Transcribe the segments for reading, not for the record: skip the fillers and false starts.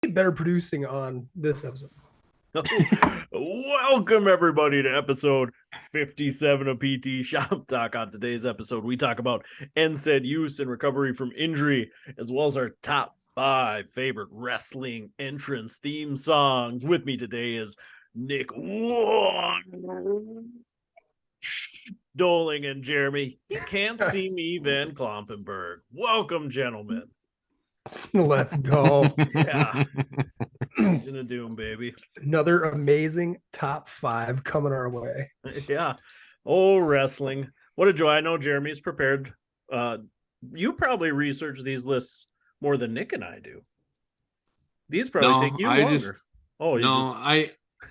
better producing on this episode. Welcome everybody to episode 57 of PT Shop Talk. On today's episode, we talk about NSAID use and recovery from injury, as well as our top 5 favorite wrestling entrance theme songs. With me today is Nick Doling and Jeremy. You can't see me, Van Klompenberg. Welcome, gentlemen. Let's go. Yeah. In a doom, baby. Another amazing top 5 coming our way. Yeah. Oh, wrestling. What a joy. I know Jeremy's prepared. You probably research these lists more than Nick and I do. These probably take you longer.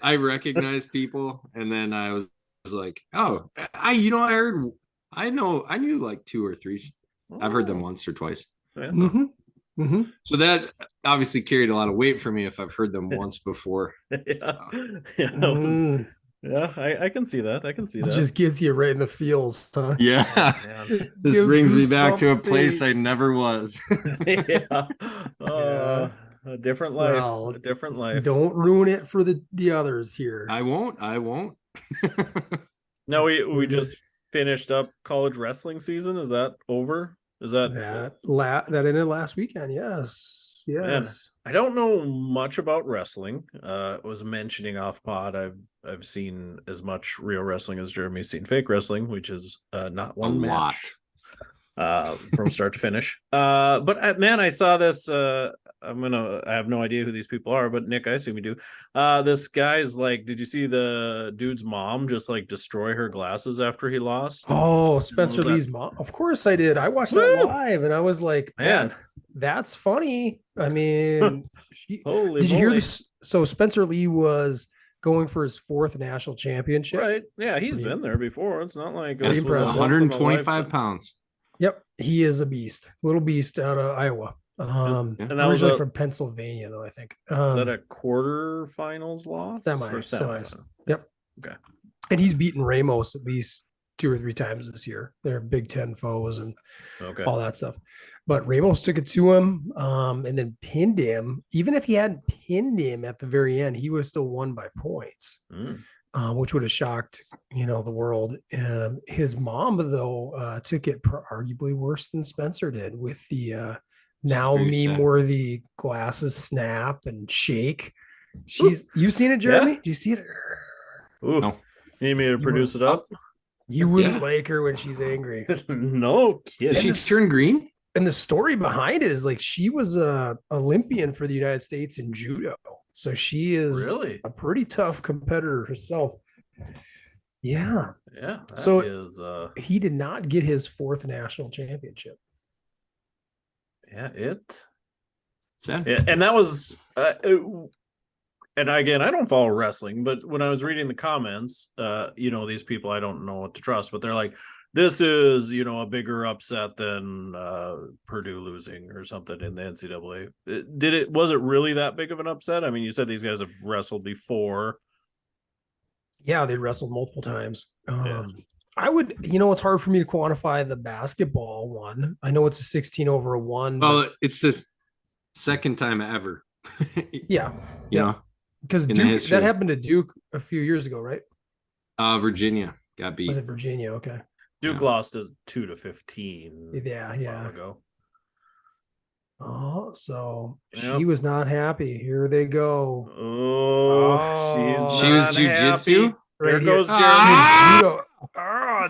I recognize people, and then I was like, oh, I knew like 2 or 3. I've heard them once or twice. Yeah. So that obviously carried a lot of weight for me if I've heard them once before. Yeah, I can see that. It just gets you right in the feels, huh? Yeah. This brings me back to a place I never was. Yeah. A different life. Well, a different life. Don't ruin it for the others here. I won't. No, we just finished up college wrestling season. Is that over? Is that ended last weekend? Yes. Man, I don't know much about wrestling. Was mentioning off pod. I've seen as much real wrestling as Jeremy's seen fake wrestling, which is not one match from start to finish. But man, I saw this. I have no idea who these people are, but Nick, I assume you do. This guy's like, did you see the dude's mom just like destroy her glasses after he lost? Oh, Spencer Lee's mom. Of course I did. I watched that live and I was like, man, that's funny. I mean, did you hear this? So Spencer Lee was going for his 4th national championship. Right. Yeah, he's been there before. It's not like it was 125 pounds. Yep. He is a beast. Little beast out of Iowa. And that was from Pennsylvania, though, I think. Is that a quarterfinals loss? Semis. Yep. Okay. And he's beaten Ramos at least 2 or 3 times this year. They're Big Ten foes and all that stuff. But Ramos took it to him and then pinned him. Even if he hadn't pinned him at the very end, he would have still won by points, which would have shocked, the world. His mom, though, took it arguably worse than Spencer did with the now meme-worthy glasses snap and shake. You've seen it, Jeremy? Yeah. Do you see it? No. You need me to produce it up? You wouldn't like her when she's angry. No kidding. Did she turn green? And the story behind it is like she was a Olympian for the United States in judo. So she is really a pretty tough competitor herself. Yeah. Yeah. So he did not get his 4th national championship. Yeah, Sad. Yeah, and that was and again, I don't follow wrestling, but when I was reading the comments, these people, I don't know what to trust, but they're like, this is, a bigger upset than Purdue losing or something in the NCAA. Was it really that big of an upset? I mean, you said these guys have wrestled before. Yeah, they wrestled multiple times. I would, it's hard for me to quantify the basketball one. I know it's a 16/1. Well, it's the 2nd time ever. Yeah. Because that happened to Duke a few years ago, right? Virginia got beat. Was it Virginia? Okay. Duke lost as 2-15. Yeah. A while ago. Oh, so she was not happy. Here they go. She was jiu-jitsu. There goes Jeremy. I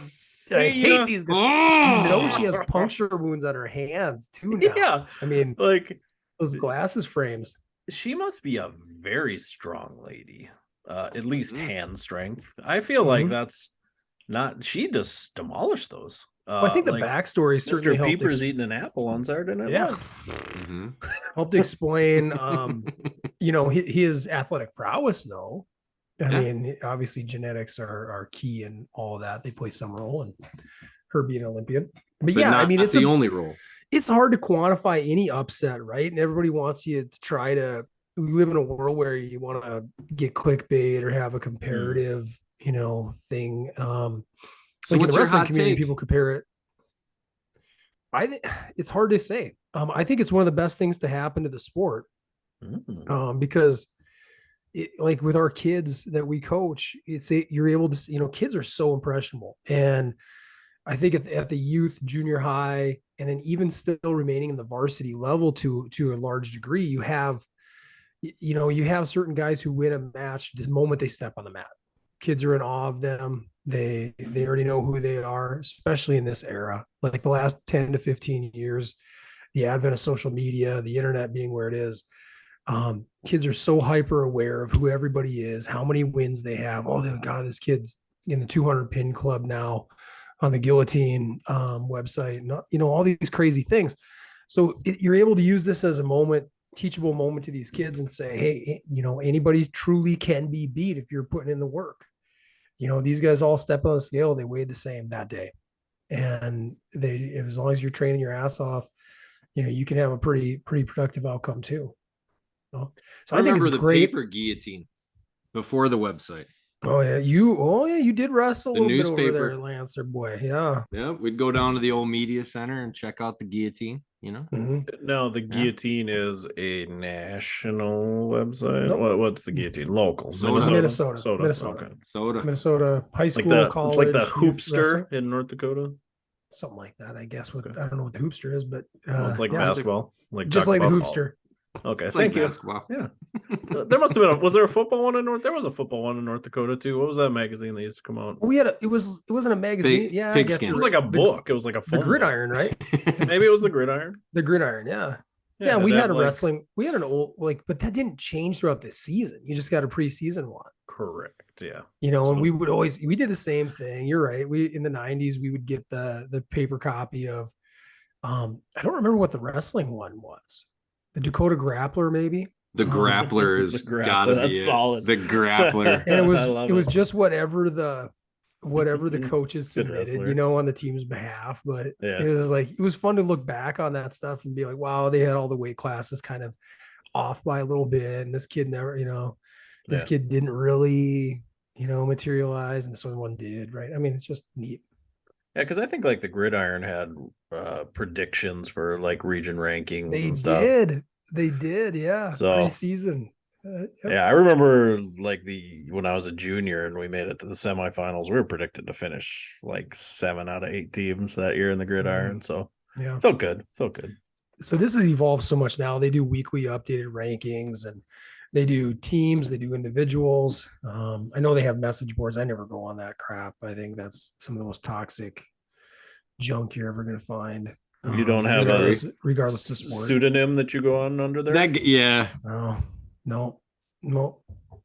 hate these guys. She has puncture wounds on her hands too now. Yeah. I mean, like those glasses frames. She must be a very strong lady. At least hand strength. I feel like that's not. She just demolished those. I think the backstory certainly Mr. Peeper's eating an apple on Saturday Night Live. Helped explain, his athletic prowess, though. I mean, obviously genetics are key in all of that. They play some role in her being an Olympian. But yeah, I mean, it's the only role. It's hard to quantify any upset, right? And everybody wants you to try to. We live in a world where you want to get clickbait or have a comparative, thing. So like in what's the your wrestling hot community, take? people compare it. I think it's hard to say. I think it's one of the best things to happen to the sport. Because like with our kids that we coach, you're able to, kids are so impressionable. And I think at the youth, junior high, and then even still remaining in the varsity level to a large degree, you have certain guys who win a match the moment they step on the mat. Kids are in awe of them. They already know who they are, especially in this era. Like the last 10 to 15 years, the advent of social media, the internet being where it is. Kids are so hyper aware of who everybody is, how many wins they have. Oh, God, this kid's in the 200 pin club now on the guillotine website, and, all these crazy things. So you're able to use this as a teachable moment to these kids and say, hey, anybody truly can be beat if you're putting in the work. These guys all step on the scale. They weighed the same that day. And as long as you're training your ass off, you can have a pretty productive outcome too. So I think it's the great. Paper guillotine before the website. Oh yeah, you did wrestle The a little newspaper. bit over there, Lancer boy. Yeah. Yeah, we'd go down to the old media center and check out the guillotine. No, the guillotine is a national website. Nope. What's the guillotine? Local. Minnesota. Okay. Minnesota high school, college. It's like the hoopster in North Dakota. Something like that, I guess. I don't know what the hoopster is, but it's like basketball, just like the hoopster. Okay, it's thank like you. Basketball. Yeah, there must have been. Was there a football one in North? There was a football one in North Dakota too. What was that magazine that used to come out? It wasn't a magazine. I guess it was like a book. It was like a the Gridiron, right? Maybe it was the Gridiron. The Gridiron, yeah. Yeah, we had a wrestling. We had an old but that didn't change throughout the season. You just got a preseason one. Correct. Yeah. And we did the same thing. You're right. We in the 90s we would get the paper copy of I don't remember what the wrestling one was. The Dakota Grappler, maybe. The Grappler is gotta be solid. The Grappler, and it was just whatever the coaches submitted, on the team's behalf. But it was fun to look back on that stuff and be like, wow, they had all the weight classes kind of off by a little bit, and this kid never, kid didn't really, materialize, and this one did, right? I mean, it's just neat. Yeah, because I think like the Gridiron had predictions for like region rankings and stuff. They did, yeah. So, preseason. Yep. Yeah, I remember like when I was a junior and we made it to the semifinals, we were predicted to finish like 7 out of 8 teams that year in the Gridiron. So yeah, felt good. So this has evolved so much now. They do weekly updated rankings, and they do teams, they do individuals. I know they have message boards. I never go on that crap. I think that's some of the most toxic junk you're ever going to find. You don't have regardless of sport. Pseudonym that you go on under there? No.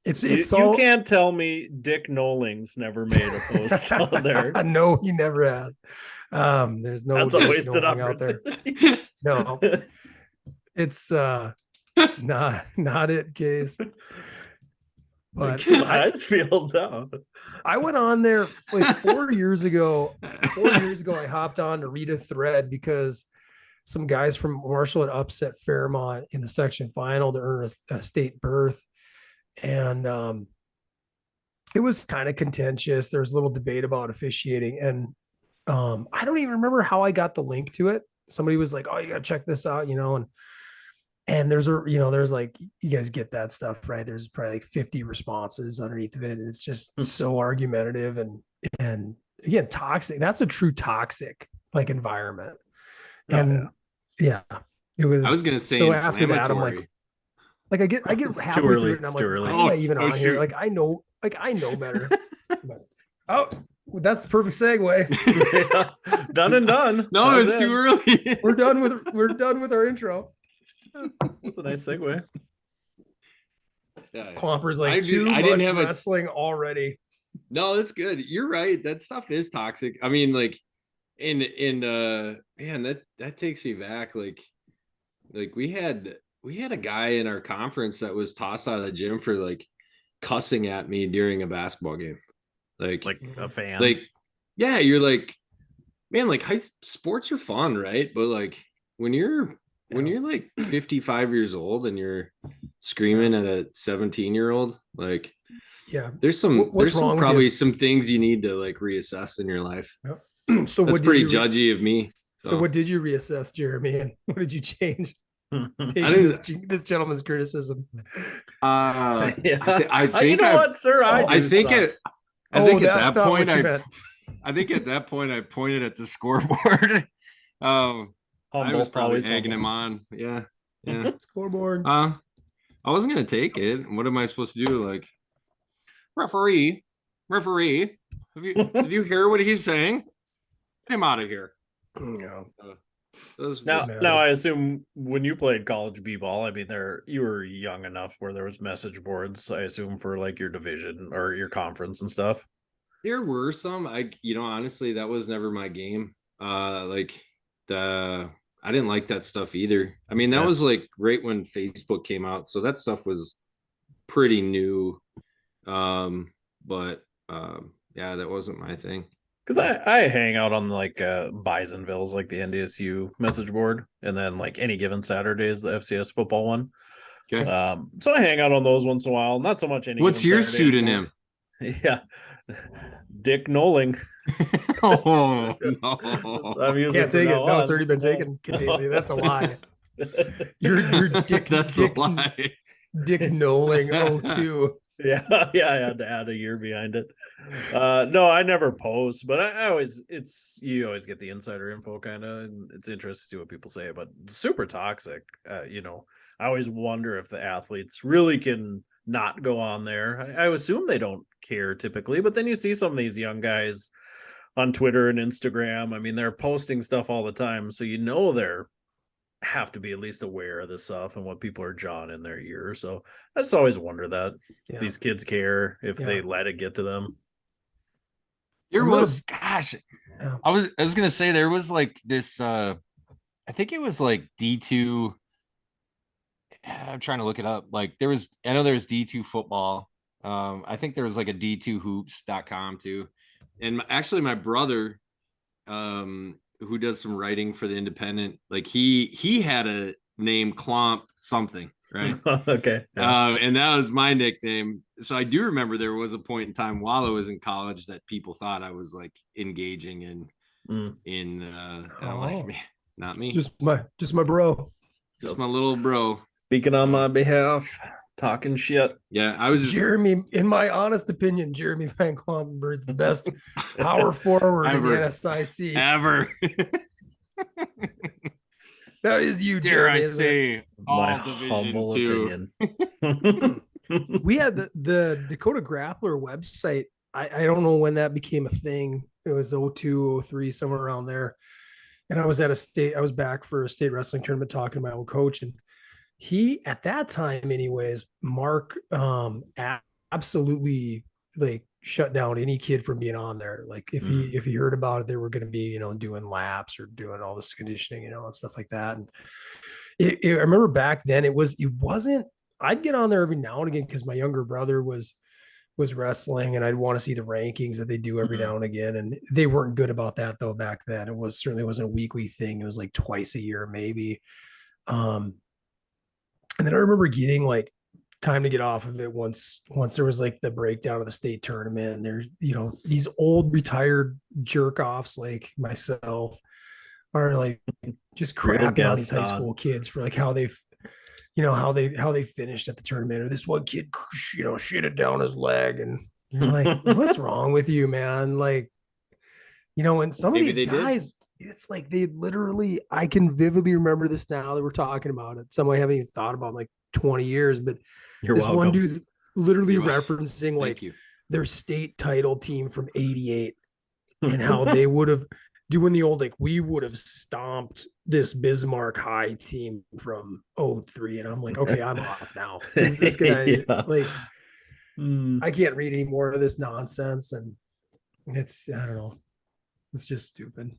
It's you can't tell me Dick Nollings never made a post on there. No, he never has. There's no. That's a wasted opportunity. No, it's not it, Case. But I feel down. I went on there like 4 years ago. 4 years ago, I hopped on to read a thread because some guys from Marshall had upset Fairmont in the section final to earn a state berth. And it was kind of contentious. There was a little debate about officiating. And I don't even remember how I got the link to it. Somebody was like, oh, you got to check this out, and there's like, you guys get that stuff, right? There's probably like 50 responses underneath of it. And it's just so argumentative and again, toxic. That's a true toxic like environment. And it was, I was going to say, so after that, I'm like I get halfway through it and I'm like, why am I even on here? Like, I know better. But, that's the perfect segue. Done and done. No, it's too early. We're done with our intro. That's a nice segue. Yeah. Clomper's like, I didn't have wrestling already. No, that's good. You're right. That stuff is toxic. I mean, like, man, that takes me back. Like we had a guy in our conference that was tossed out of the gym for like cussing at me during a basketball game. Like a fan. Like, yeah, you're like, man, like sports are fun, right? But like when you're like 55 years old and you're screaming at a 17-year-old, like, yeah, there's some probably some things you need to like reassess in your life. Yep. So that's pretty judgy of me. So what did you reassess, Jeremy? And what did you change? taking this gentleman's criticism. Yeah. I think you know what, sir? I think suck. I think at that's that not point what you meant. I think at that point I pointed at the scoreboard. I was probably egging him on. Yeah. Scoreboard. I wasn't gonna take it. What am I supposed to do? Like, referee, did you hear what he's saying? Get him out of here. Yeah. Now I assume when you played college b-ball, I mean, you were young enough where there was message boards, I assume, for like your division or your conference and stuff. There were some. Honestly, that was never my game. I didn't like that stuff either. I mean, that was like right when Facebook came out, so that stuff was pretty new. Yeah, that wasn't my thing. Because I hang out on like Bisonville's, like the NDSU message board, and then like any given Saturday is the FCS football one. Okay. So I hang out on those once in a while. Not so much any. What's your pseudonym? Yeah, Dick Noling. Oh no! I'm using can't take it. No, it's already been taken. Casey. That's a lie. You're Dick. That's a lie. Dick Noling 02. Yeah, I had to add a year behind it. No, I never post, but I always you always get the insider info kind of, and it's interesting to see what people say. But super toxic. I always wonder if the athletes really can not go on there. I assume they don't care typically, but then you see some of these young guys on Twitter and Instagram. I mean, they're posting stuff all the time, so they're have to be at least aware of this stuff and what people are jawing in their ear. So I just always wonder that if these kids care, if they let it get to them. There was, gosh, I was gonna say there was like this. I think it was like D2. I'm trying to look it up. Like I know there was D2 football. I think there was like a D2hoops.com too. And actually my brother, who does some writing for the Independent, like he had a name Clomp something, right? Okay. And that was my nickname. So I do remember there was a point in time while I was in college that people thought I was like engaging in like me, not me. It's just my bro. Just my little bro. Speaking on my behalf, talking shit. Yeah, I was just Jeremy. In my honest opinion, Jeremy Van Klompenberg's the best power forward in the NSIC ever. That is you, dare Jeremy. I say, my humble opinion. We had the Dakota Grappler website. I don't know when that became a thing. It was 02, 03, somewhere around there. And I was back for a state wrestling tournament talking to my old coach, and he, at that time anyways, Mark absolutely like shut down any kid from being on there. Like if he heard about it, they were going to be, doing laps or doing all this conditioning, and stuff like that. And I remember back then it wasn't, I'd get on there every now and again because my younger brother was wrestling, and I'd want to see the rankings that they do every now and again. And they weren't good about that though back then. It certainly wasn't a weekly thing. It was like twice a year, maybe. And then I remember getting like time to get off of it once there was like the breakdown of the state tournament, and there's, these old retired jerk offs like myself are like just crapping on these high school kids for like how they've, how they finished at the tournament, or this one kid, shitted down his leg, and you're like, what's wrong with you, man? Like, and some of these guys, it's like they literally, I can vividly remember this now that we're talking about it. Some I haven't even thought about in like 20 years, but this one dude's literally referencing like their state title team from 88 and how they would have doing the old, like, we would have stomped this Bismarck High team from 03. And I'm like, okay, I'm off now. This guy, I can't read any more of this nonsense. And it's, I don't know. It's just stupid.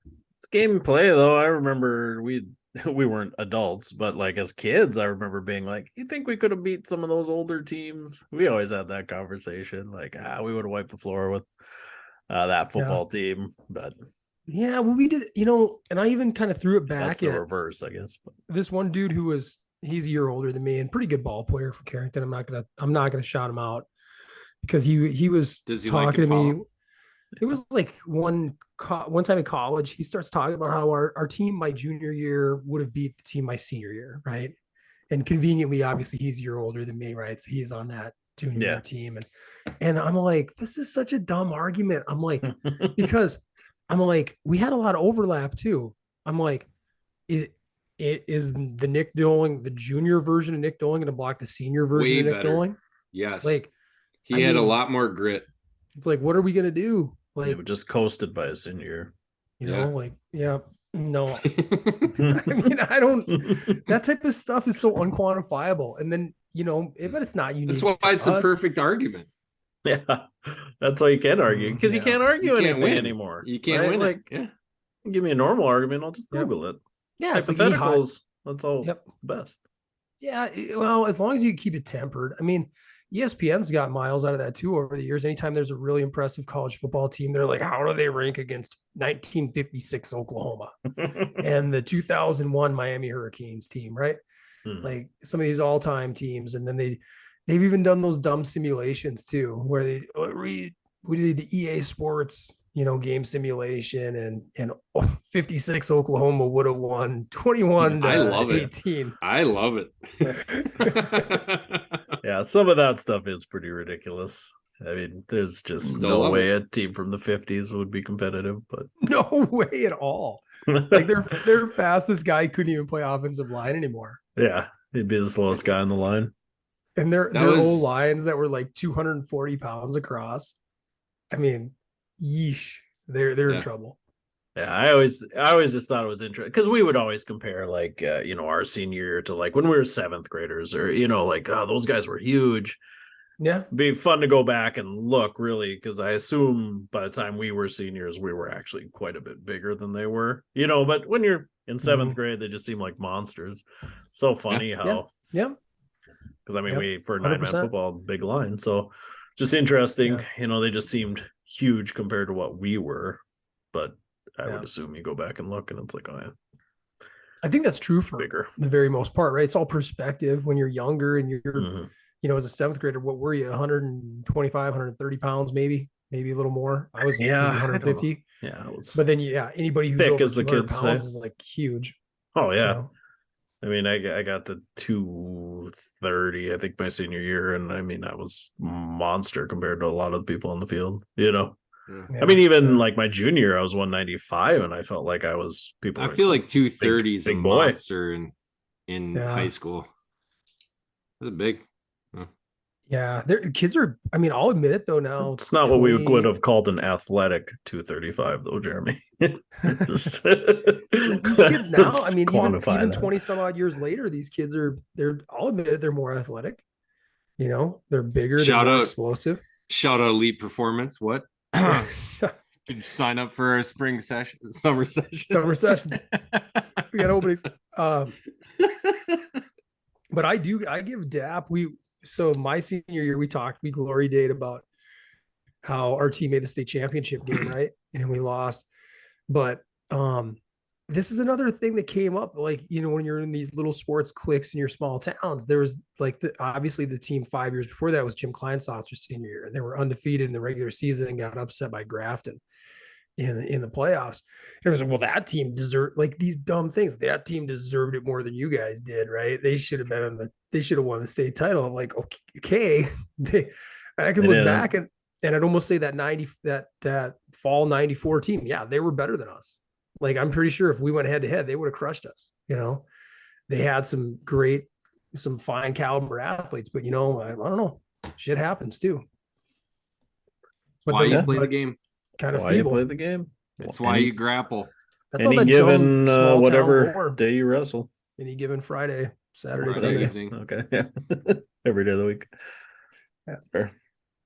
It's gameplay though. I remember we weren't adults, but like as kids, I remember being like, you think we could have beat some of those older teams? We always had that conversation. Like, we would have wiped the floor with that football team. But yeah, well, we did, and I even kind of threw it back. That's the reverse, I guess. This one dude he's a year older than me and pretty good ball player for Carrington. I'm not gonna shout him out because he was talking to me. It was like one time in college, he starts talking about how our team my junior year would have beat the team my senior year, right? And conveniently, obviously, he's a year older than me, right? So he's on that junior year team, and I'm like, this is such a dumb argument. I'm like, because I'm like, we had a lot of overlap too. I'm like, it is the Nick Doling, the junior version of Nick Doling, going to block the senior version Way of Nick better. Doling? Yes. Like, he had a lot more grit. It's like, what are we gonna do? Like, we just coasted by a senior. You know, like, yeah, no. I mean, I don't. That type of stuff is so unquantifiable, and then but it's not unique. That's why it's a perfect argument. Yeah, that's why you can't argue, because you can't argue anything anymore. You can't win. Like, give me a normal argument, I'll just Google it. Yeah, hypotheticals. That's all. Yep, it's the best. Yeah, well, as long as you keep it tempered. I mean, ESPN's got miles out of that too over the years. Anytime there's a really impressive college football team, they're like, how do they rank against 1956 Oklahoma and the 2001 Miami Hurricanes team, right? Like some of these all-time teams. And then they've even done those dumb simulations too, where we did the EA Sports, game simulation, and 56 Oklahoma would have won 21 to I love 18. It. I love it. Yeah, some of that stuff is pretty ridiculous. I mean, there's just no way a team from the 50s would be competitive, but no way at all. Like their fastest guy couldn't even play offensive line anymore. Yeah, he'd be the slowest guy on the line. And their old lines that were like 240 pounds across. I mean, yeesh, they're in trouble. Yeah, I always just thought it was interesting because we would always compare like our senior year to like when we were seventh graders, or like, oh, those guys were huge. Yeah, it'd be fun to go back and look, really, because I assume by the time we were seniors, we were actually quite a bit bigger than they were. But when you're in seventh grade, they just seem like monsters. So funny how because I mean we for 9-man football, big line, so just interesting. They just seemed huge compared to what we were, but I would assume you go back and look and it's like, oh yeah. I think that's true for the very most part, right? It's all perspective. When you're younger and you're, as a seventh grader, what were you, 125, 130 pounds, maybe a little more? I was 150. Yeah. But then, anybody who's over 200 pounds is like huge. Oh, yeah. I mean, I got to 230, I think, my senior year. And I mean, I was monster compared to a lot of the people on the field, I mean, even like my junior, I was 195, and I felt like I was I feel like 230 is a monster in high school. That's big. Yeah, kids are. I mean, I'll admit it though. Now it's not what we would have called an athletic 235, though, Jeremy. These kids now, I mean, even 20 some odd years later, these kids they're. I'll admit it, they're more athletic. They're bigger. They're more explosive. Shout out Elite Performance. What? Did you sign up for a summer sessions? We got openings. But I give DAP. So my senior year, we glory dayed about how our team made the state championship game, right? And we lost. But this is another thing that came up, like, when you're in these little sports cliques in your small towns, there was like obviously the team 5 years before that was Jim Kleinsasser's senior year. They were undefeated in the regular season and got upset by Grafton in the playoffs. And it was like, well, that team deserved, like, these dumb things. That team deserved it more than you guys did, right? They should have been they should have won the state title. I'm like, okay. I can look back and I'd almost say that fall 94 team, yeah, they were better than us. Like, I'm pretty sure if we went head to head, they would have crushed us. They had some fine caliber athletes, but I don't know. Shit happens too. But why you play the game? Kind of why you play the game. That's why you grapple. That's any given whatever day you wrestle. Any given Friday, Saturday, Sunday. Evening. Okay, yeah. Every day of the week. That's fair.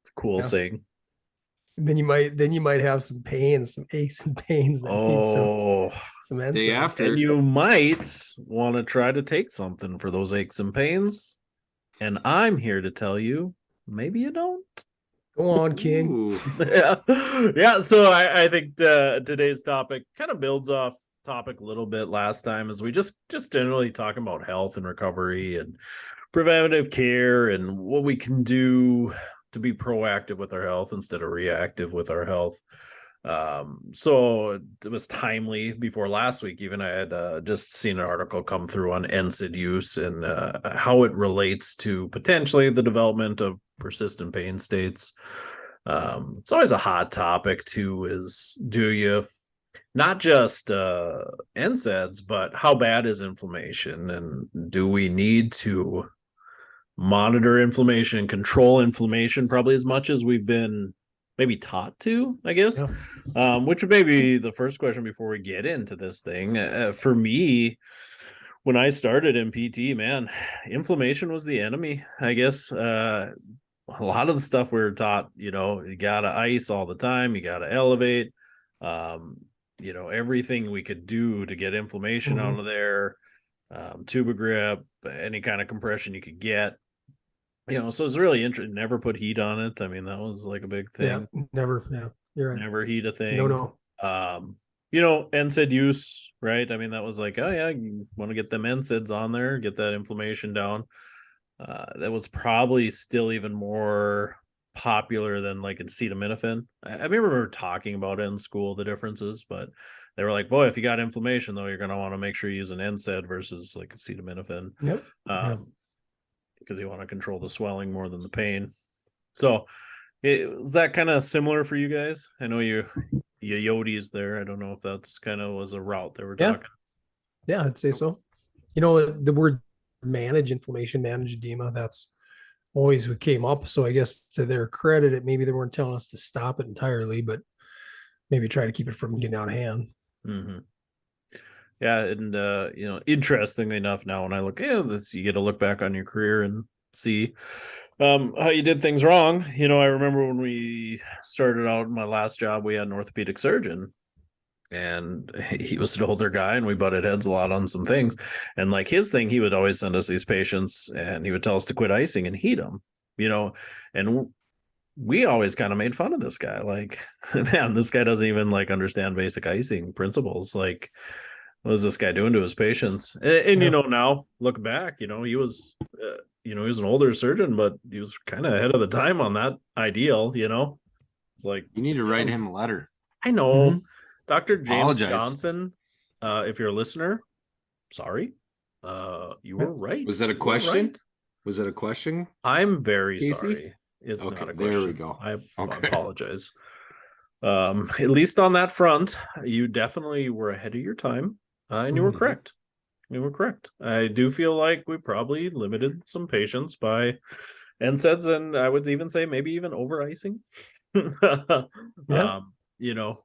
It's a cool saying. Then you might have some pains, some aches and pains that need some day after. And you might want to try to take something for those aches and pains. And I'm here to tell you, maybe you don't. Go on, King. Yeah. So I think today's topic kind of builds off topic a little bit last time, as we just generally talking about health and recovery and preventative care and what we can do to be proactive with our health instead of reactive with our health. So it was timely before last week. Even I had just seen an article come through on NSAID use and how it relates to potentially the development of persistent pain states. It's always a hot topic too, is do you not just NSAIDs, but how bad is inflammation, and do we need to monitor inflammation, control inflammation probably as much as we've been maybe taught to, I guess. Which may be the first question before we get into this thing. For me, when I started in PT, man, inflammation was the enemy, I guess. A lot of the stuff we were taught, you gotta ice all the time, you gotta elevate, everything we could do to get inflammation out of there, tuba grip, any kind of compression you could get. So it's really interesting. Never put heat on it. I mean, that was like a big thing. Yeah, never. Yeah, you're right. Never heat a thing. No. NSAID use, right? I mean, that was like, oh yeah, you want to get them NSAIDs on there, get that inflammation down. That was probably still even more popular than like acetaminophen. I remember talking about it in school, the differences, but they were like, boy, if you got inflammation though, you're going to want to make sure you use an NSAID versus like acetaminophen. Yep. Because you want to control the swelling more than the pain. So is that kind of similar for you guys? I know you Yodi's there. I don't know if that's kind of was a route they were talking. Yeah, I'd say so. The word manage inflammation, manage edema, that's always what came up. So I guess to their credit, maybe they weren't telling us to stop it entirely, but maybe try to keep it from getting out of hand. Mm-hmm. Yeah, and interestingly enough, now when I look at this, you get to look back on your career and see how you did things wrong. I remember when we started out in my last job, we had an orthopedic surgeon, and he was an older guy, and we butted heads a lot on some things. And like his thing, he would always send us these patients, and he would tell us to quit icing and heat them. And we always kind of made fun of this guy. Like, man, this guy doesn't even like understand basic icing principles. Like, what is this guy doing to his patients? And now look back, he was, he was an older surgeon, but he was kind of ahead of the time on that ideal. It's like, you need to write him a letter. I know. Mm-hmm. Dr. James Apologize. Johnson, if you're a listener, sorry, you were right. Was that a question? Right. Was that a question? I'm very sorry. It's not a question. There we go. I apologize. At least on that front, you definitely were ahead of your time, and you were correct. You were correct. I do feel like we probably limited some patients by NSAIDs, and I would even say maybe even over icing. Yeah.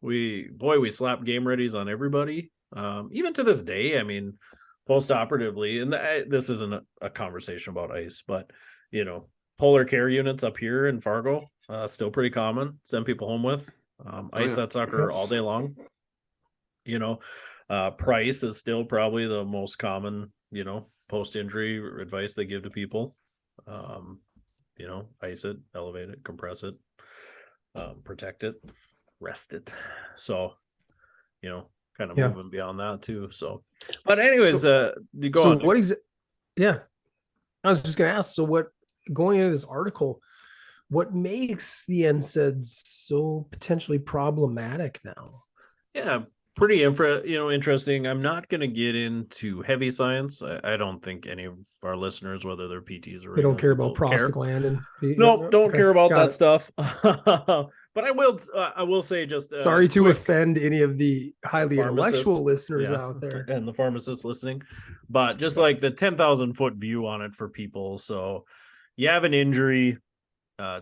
We slap game readies on everybody. Even to this day, I mean, post-operatively, and this isn't a conversation about ice, but polar care units up here in Fargo, still pretty common. Send people home with ice that sucker all day long. Price is still probably the most common, post-injury advice they give to people. Ice it, elevate it, compress it, protect it, rest it. So, kind of moving beyond that too. So, but anyways, you go on. I was just going to ask, so going into this article, what makes the NSAIDs so potentially problematic now? Yeah, pretty interesting. I'm not going to get into heavy science. I don't think any of our listeners, whether they're PTs or they don't care about prostaglandin. Don't care about that stuff. But I will say just sorry to offend any of the highly intellectual listeners out there and the pharmacists listening, but just like the 10,000 foot view on it for people. So you have an injury,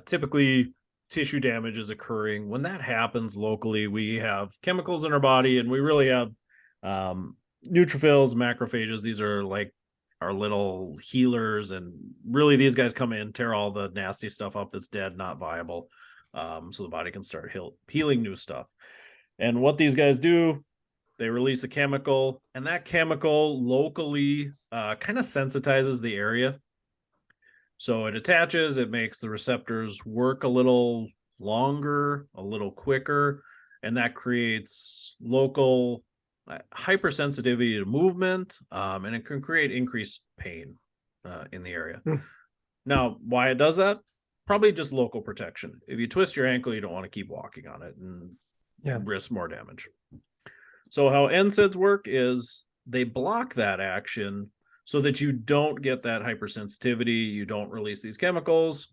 typically tissue damage is occurring. When that happens locally, we have chemicals in our body, and we really have neutrophils, macrophages. These are like our little healers, and really these guys come in, tear all the nasty stuff up that's dead, not viable, so the body can start healing new stuff. And what these guys do, they release a chemical, and that chemical locally kind of sensitizes the area. So it attaches, it makes the receptors work a little longer, a little quicker, and that creates local hypersensitivity to movement, and it can create increased pain in the area. Now, why it does that? Probably just local protection. If you twist your ankle, you don't want to keep walking on it. And risk more damage. So how NSAIDs work is they block that action so that you don't get that hypersensitivity, you don't release these chemicals,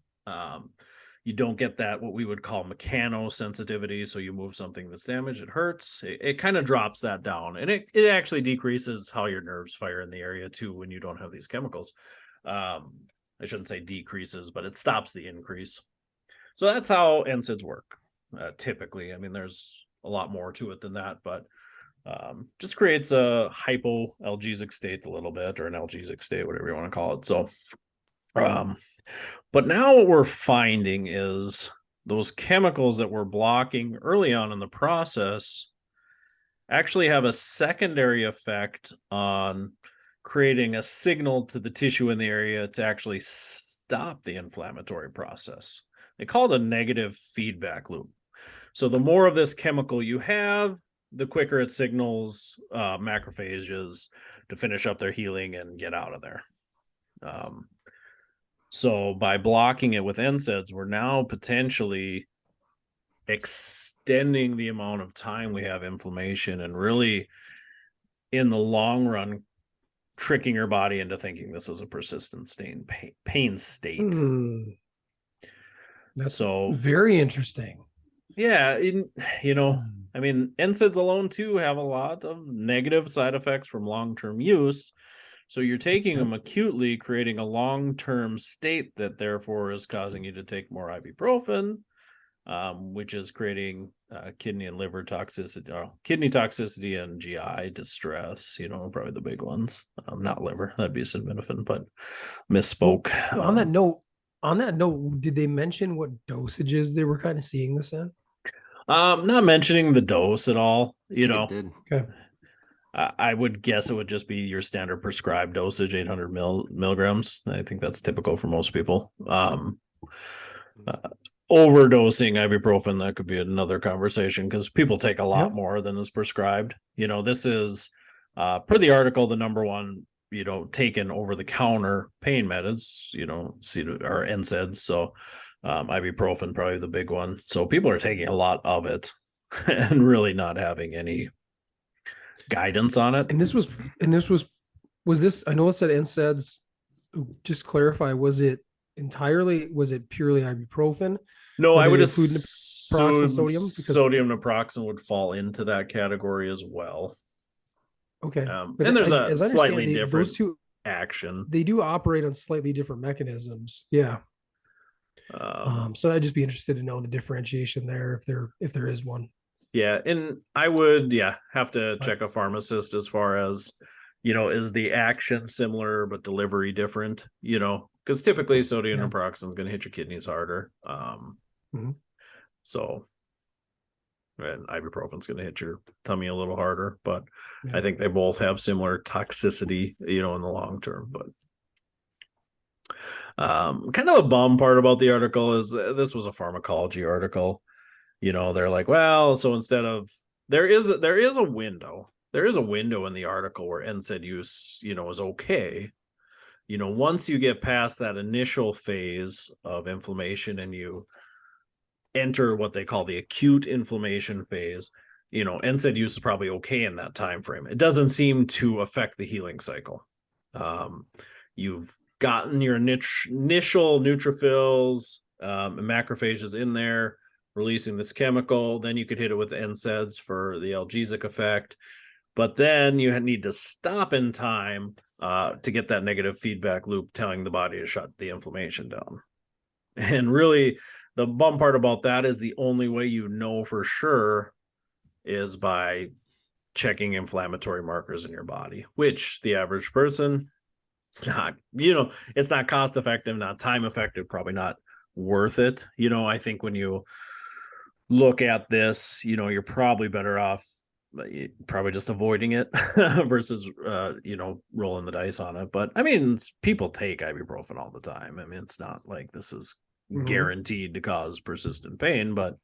you don't get that what we would call mechanosensitivity. So you move something that's damaged, it hurts. It kind of drops that down, and it actually decreases how your nerves fire in the area too when you don't have these chemicals. I shouldn't say decreases, but it stops the increase. So that's how NSAIDs work typically. I mean, there's a lot more to it than that, but just creates a hypoalgesic state a little bit, or an algesic state, whatever you want to call it. So, but now what we're finding is those chemicals that we're blocking early on in the process actually have a secondary effect on creating a signal to the tissue in the area to actually stop the inflammatory process. They call it a negative feedback loop. So the more of this chemical you have, the quicker it signals macrophages to finish up their healing and get out of there. So by blocking it with NSAIDs, we're now potentially extending the amount of time we have inflammation, and really in the long run tricking your body into thinking this is a persistent pain state. That's so very interesting. Yeah, I mean, NSAIDs alone too have a lot of negative side effects from long-term use. So you're taking them acutely, creating a long-term state that therefore is causing you to take more ibuprofen, which is creating kidney and liver toxicity, kidney toxicity and GI distress, probably the big ones. Not liver, that'd be acetaminophen, but misspoke. Well, on that note, did they mention what dosages they were kind of seeing this in? Not mentioning the dose at all, Did. Okay. I would guess it would just be your standard prescribed dosage, 800 milligrams. I think that's typical for most people. Overdosing ibuprofen, that could be another conversation, because people take a lot more than is prescribed. This is, per the article, the number one, taken over the counter pain meds, or NSAIDs. So ibuprofen, probably the big one. So people are taking a lot of it and really not having any guidance on it. Was this, I know it said NSAIDs, just clarify, was it purely ibuprofen? No, I would assume assume sodium naproxen would fall into that category as well. Okay. And there's a slightly different those two action. They do operate on slightly different mechanisms. Yeah. So I'd just be interested to know the differentiation there, if there is one. Yeah, and I would have to check a pharmacist as far as, is the action similar but delivery different, because typically sodium naproxen is going to hit your kidneys harder. So, and ibuprofen is going to hit your tummy a little harder, but I think they both have similar toxicity, in the long term. But kind of a bum part about the article is this was a pharmacology article. They're like, well, so instead of there is a window in the article where NSAID use, is okay. Once you get past that initial phase of inflammation and you enter what they call the acute inflammation phase, NSAID use is probably okay in that time frame. It doesn't seem to affect the healing cycle. You've gotten your initial neutrophils and macrophages in there, releasing this chemical. Then you could hit it with NSAIDs for the algesic effect. But then you need to stop in time to get that negative feedback loop telling the body to shut the inflammation down. And really, the bum part about that is the only way for sure is by checking inflammatory markers in your body, which the average person, it's not, it's not cost effective, not time effective, probably not worth it. I think when you look at this, you're probably better off probably just avoiding it versus rolling the dice on it. But I mean, people take ibuprofen all the time. I mean, it's not like this is guaranteed to cause persistent pain, but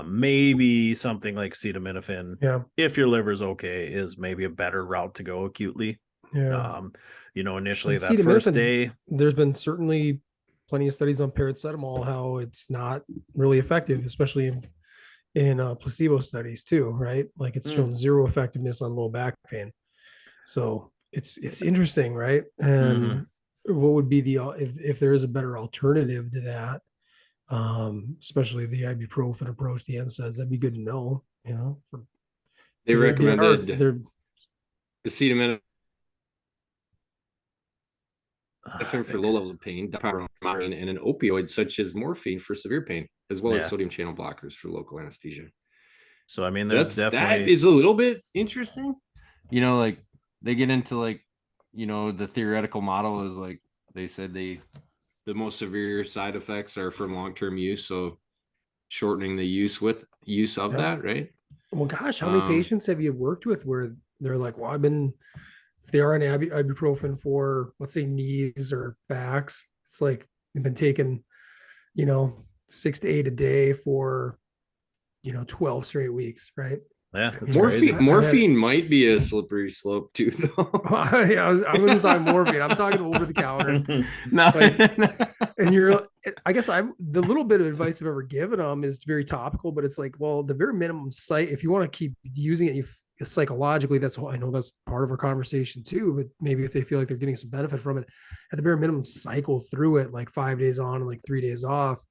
maybe something like acetaminophen, if your liver's okay, is maybe a better route to go acutely. Initially that first day, there's been certainly plenty of studies on paracetamol, how it's not really effective, especially in placebo studies too, right? Like it's shown zero effectiveness on low back pain. So it's interesting, right? And what would be the if there is a better alternative to that, especially the ibuprofen approach, the NSAIDs, that'd be good to know. You know, They recommended they're acetaminophen for low levels of pain, and an opioid such as morphine for severe pain, as well as sodium channel blockers for local anesthesia. So I mean, there's that is a little bit interesting. You know, like they get into like, you know, the theoretical model is like they said the most severe side effects are from long-term use, so shortening the use of that, right? Well, gosh, how many patients have you worked with where they're like, well, if they are on ibuprofen for, let's say, knees or backs, it's like they've been taking, 6 to 8 a day for, 12 straight weeks, right? Yeah, morphine might be a slippery slope too, though. I wasn't talking morphine. I'm talking over the counter. And I guess the little bit of advice I've ever given them is very topical, but it's like, well, the very minimum site, if you want to keep using it, psychologically, I know that's part of our conversation too, but maybe if they feel like they're getting some benefit from it, at the bare minimum, cycle through it like 5 days on and like 3 days off.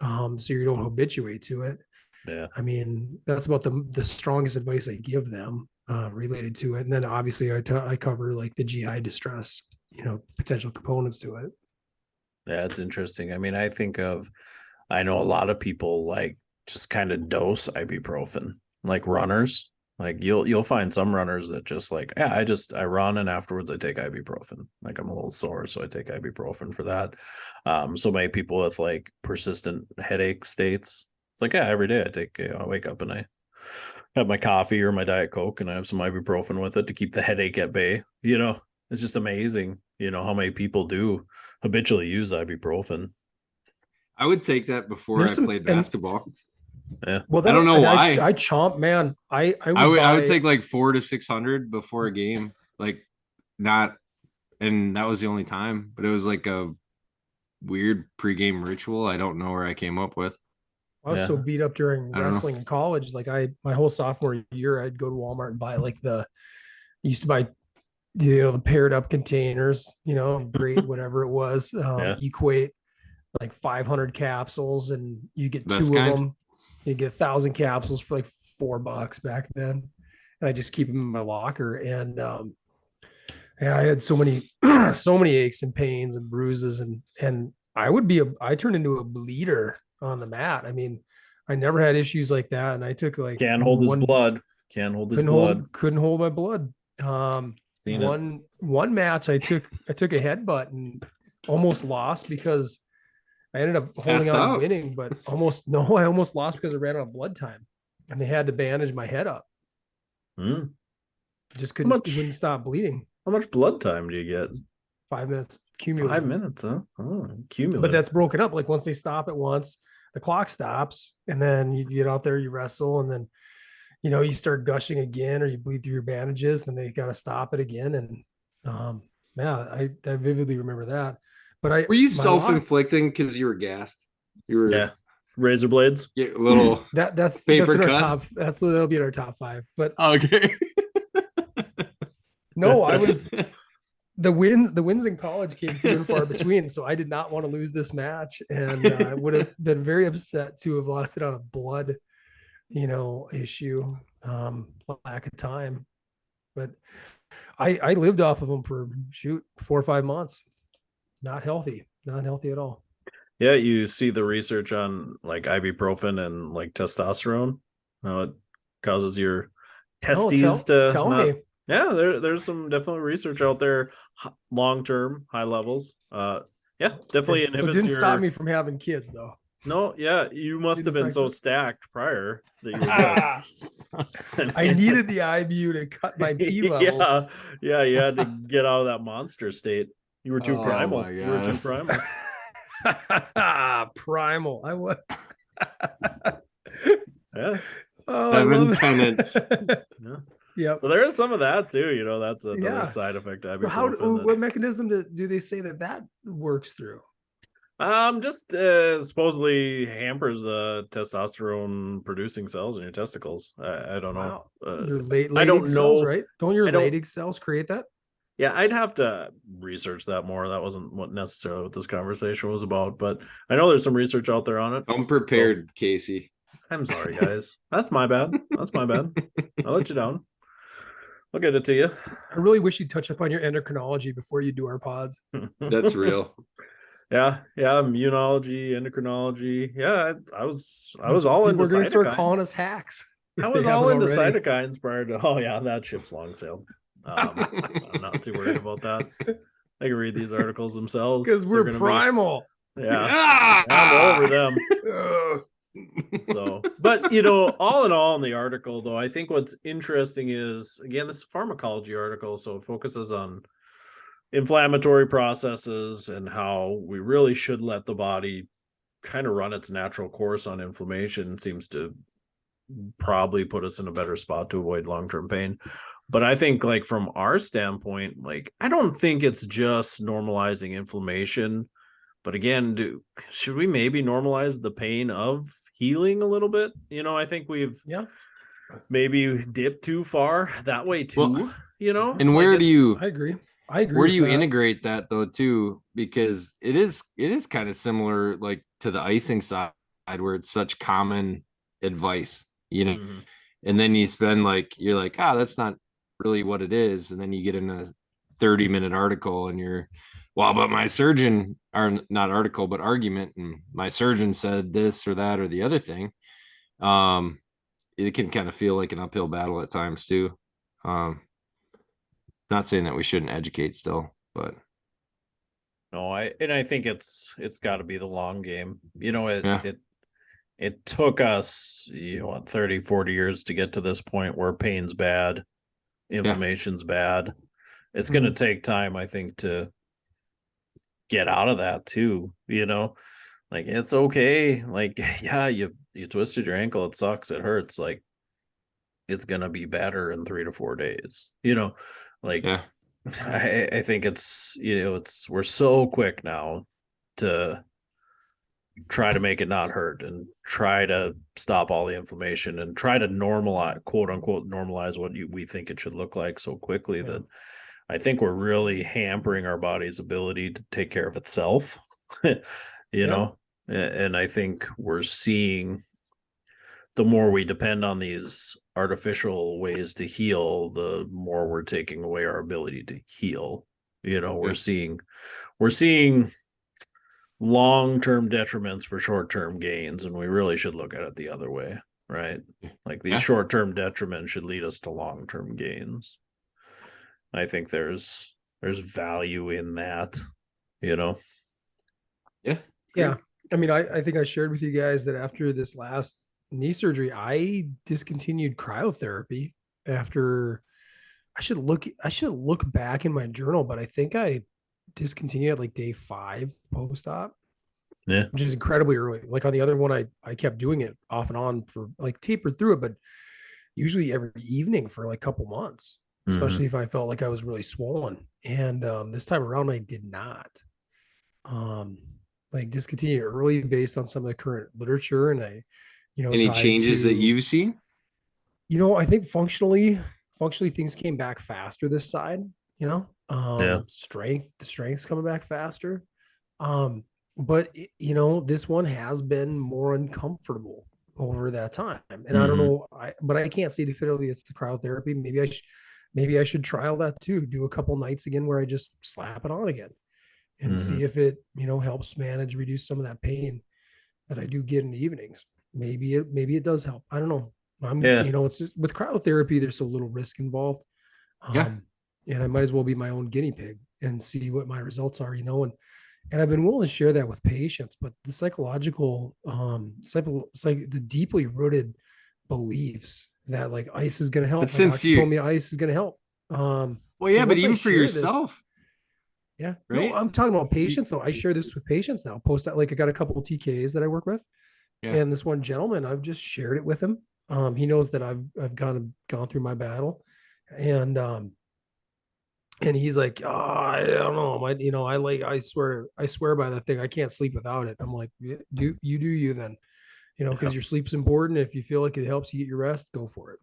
So you don't habituate to it. Yeah. I mean, that's about the strongest advice I give them related to it. And then obviously I cover like the GI distress, potential components to it. Yeah, it's interesting. I mean, I know a lot of people like just kind of dose ibuprofen, like runners. Like you'll find some runners that just like, yeah, I run and afterwards I take ibuprofen. Like I'm a little sore, so I take ibuprofen for that. So many people with like persistent headache states. It's like, yeah, every day I wake up and I have my coffee or my Diet Coke and I have some ibuprofen with it to keep the headache at bay. It's just amazing, how many people do habitually use ibuprofen. I would take that before I played basketball. Yeah. Well, I don't know why. I chomp, man. I would take like 400 to 600 before a game. Like and that was the only time, but it was like a weird pregame ritual. I don't know where I came up with. I was so beat up during wrestling in college. Like my whole sophomore year, I'd go to Walmart and buy like used to buy, the paired up containers, grade, whatever it was, equate like 500 capsules and you get two of them. You get 1,000 capsules for like $4 back then. And I just keep them in my locker. And I had so many aches and pains and bruises and I turned into a bleeder on the mat. I mean, I never had issues like that. And I took like couldn't hold his blood. Couldn't hold my blood. One match I took a headbutt and almost lost because I ended up holding on and winning, but I almost lost because I ran out of blood time and they had to bandage my head up. Just wouldn't stop bleeding. How much blood time do you get? 5 minutes cumulative. 5 minutes, huh? Oh, cumulative. But that's broken up. Like once they stop at once, the clock stops and then you get out there, you wrestle, and then, you start gushing again or you bleed through your bandages, then they got to stop it again. And I vividly remember that. But were you self-inflicting because you were gassed? You were razor blades. Yeah, little that's paper cut. That'll be in our top 5. But okay. No, I was the wins in college came few and far between, so I did not want to lose this match, and I would have been very upset to have lost it on a blood, issue, lack of time. But I lived off of them for 4 or 5 months. Not healthy at all. Yeah, you see the research on like ibuprofen and like testosterone, how it causes your testes to tell me. Yeah, there's some definitely research out there, long-term, high levels. Definitely inhibits so it didn't stop me from having kids though. No, yeah, you must have been so stacked prior that you were I needed the IBU to cut my T levels. Yeah, you had to get out of that monster state. You were too primal. My God. You were too primal. Primal. I was. Yeah. Oh, 7 tenants. Yeah. Yep. So there is some of that too. That's another side effect. So what mechanism do they say that works through? Just supposedly hampers the testosterone producing cells in your testicles. I don't know. Wow. Your late I don't Leydig cells, know. right? Don't your I don't. Leydig cells create that? Yeah, I'd have to research that more. That wasn't what necessarily what this conversation was about, but I know there's some research out there on it. I'm prepared, Casey. I'm sorry, guys. That's my bad. That's my bad. I'll let you down. I'll get it to you. I really wish you'd touch up on your endocrinology before you do our pods. That's real. Yeah, immunology, endocrinology. Yeah, I was all into We're going to start cytokines. calling us hacks. I was all into cytokines prior to. Oh yeah, that ship's long sailed. I'm not too worried about that. They can read these articles themselves because we're primal. Yeah, I'm over them. So, but all in all, in the article, though, I think what's interesting is, again, this is a pharmacology article, so it focuses on inflammatory processes and how we really should let the body kind of run its natural course on inflammation. Seems to probably put us in a better spot to avoid long-term pain. But I think, like, from our standpoint, like, I don't think it's just normalizing inflammation. But again, should we maybe normalize the pain of healing a little bit? I think we've maybe dipped too far that way too. And like where do you? I agree. Where do you integrate that though too? Because it is kind of similar, like to the icing side, where it's such common advice, Mm-hmm. And then you spend you're like, that's not really what it is, and then you get in a 30-minute article and you're, well, but my surgeon, or not article, but argument, and my surgeon said this or that or the other thing. It can kind of feel like an uphill battle at times too. Not saying that we shouldn't educate still, but no, I think it's got to be the long game. It took us 30, 40 years to get to this point where pain's bad, inflammation's bad. It's going to take time, I think, to get out of that too. Like, it's okay. Like, yeah, you twisted your ankle, it sucks, it hurts. Like, it's gonna be better in 3 to 4 days. I think it's we're so quick now to try to make it not hurt and try to stop all the inflammation and try to normalize, quote unquote, normalize what we think it should look like so quickly that I think we're really hampering our body's ability to take care of itself. And I think we're seeing, the more we depend on these artificial ways to heal, the more we're taking away our ability to heal. We're seeing long-term detriments for short-term gains, and we really should look at it the other way, right? Like, these short-term detriments should lead us to long-term gains. I think there's value in that, Yeah. I mean, I think I shared with you guys that after this last knee surgery, I discontinued cryotherapy after. I should look back in my journal, but I think I discontinued at like day 5 post-op. Yeah. Which is incredibly early. Like, on the other one, I kept doing it off and on for, like, tapered through it, but usually every evening for like a couple months, especially if I felt like I was really swollen. And this time around, I did not. Like, discontinued early based on some of the current literature, and I, any changes that you've seen? I think functionally things came back faster this side. Strength's coming back faster. But this one has been more uncomfortable over that time, and I don't know. But I can't say definitively it's the cryotherapy. Maybe I should trial that too. Do a couple nights again where I just slap it on again, and see if it helps reduce some of that pain that I do get in the evenings. Maybe it does help. I don't know. It's just, with cryotherapy, there's so little risk involved. And I might as well be my own guinea pig and see what my results are. And I've been willing to share that with patients, but the psychological, the deeply rooted beliefs that, like, ice is going to help. But since you told me ice is going to help. Well, yeah, but even for yourself. Yeah. Right. No, I'm talking about patients. So I share this with patients now. I got a couple of TKAs that I work with. Yeah. And this one gentleman, I've just shared it with him. He knows that I've gone through my battle, and And he's like, oh, I don't know. I swear by that thing. I can't sleep without it. I'm like, "Yeah, do you then, because your sleep's important. If you feel like it helps you get your rest, go for it."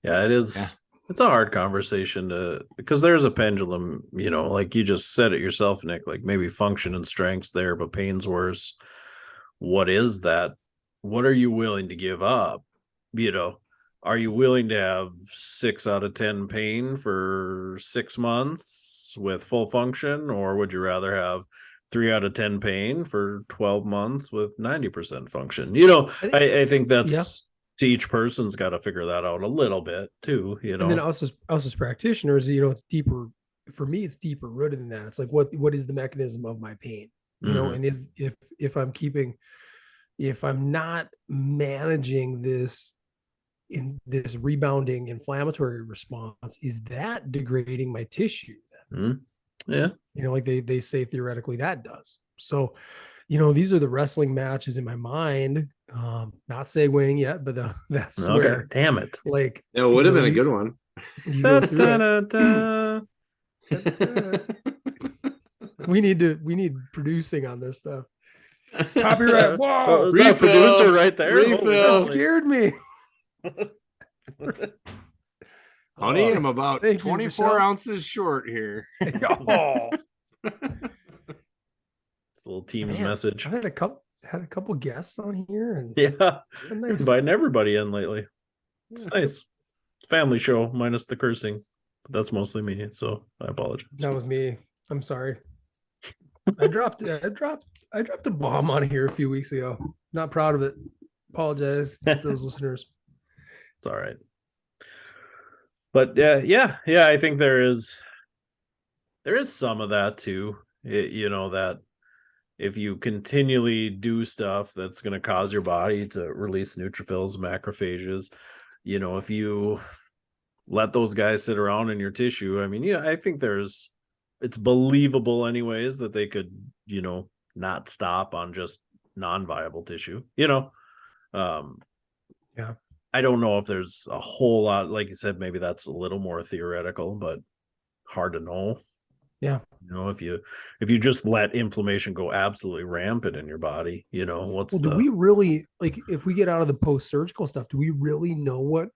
Yeah, it is. Yeah. It's a hard conversation because there's a pendulum, like you just said it yourself, Nick, like maybe function and strength's there, but pain's worse. What is that? What are you willing to give up? Are you willing to have 6 out of 10 pain for 6 months with full function, or would you rather have 3 out of 10 pain for 12 months with 90% function? I think Yeah. that's to each person's got to figure that out a little bit too. And then us as practitioners, it's deeper. For me, it's deeper rooted than that. It's like, what is the mechanism of my pain? And is if I'm not managing this in this rebounding inflammatory response, is that degrading my tissue then? Yeah. Like they say theoretically that does. So, these are the wrestling matches in my mind. Not segueing yet, but that's Okay. where, Damn it. like, It would have been a good one. You go through it. We need producing on this stuff. Copyright. Whoa! Is that a producer right there? Refill. That scared me. Honey, I'm about Thank you, 24 Michelle. ounces short here. Oh, It's a little team's man, message. I've had a couple guests on here, and Yeah, nice. inviting everybody in lately. It's nice. Family show minus the cursing. But that's mostly me, so I apologize. That was me. I'm sorry. I dropped a bomb on here a few weeks ago. Not proud of it. Apologize to those listeners. It's all right. But yeah. I think there is some of that too. That if you continually do stuff that's going to cause your body to release neutrophils, macrophages, if you let those guys sit around in your tissue, I mean, yeah, I think it's believable anyways that they could, not stop on just non-viable tissue, Yeah. I don't know if there's a whole lot, like you said, maybe that's a little more theoretical, but hard to know. Yeah. If you just let inflammation go absolutely rampant in your body, do we really, like, if we get out of the post-surgical stuff, do we really know what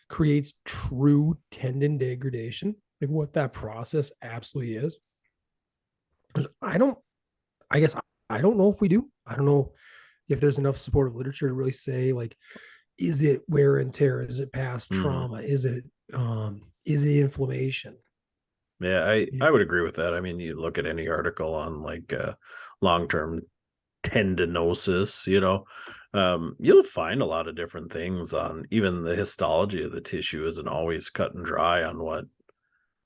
creates true tendon degradation? Like what that process absolutely is? I guess I don't know if we do. I don't know if there's enough supportive literature to really say, like, is it wear and tear? Is it past trauma? Is it inflammation? Yeah, I would agree with that. I mean, you look at any article on like long-term tendinosis, you'll find a lot of different things on even the histology of the tissue isn't always cut and dry on what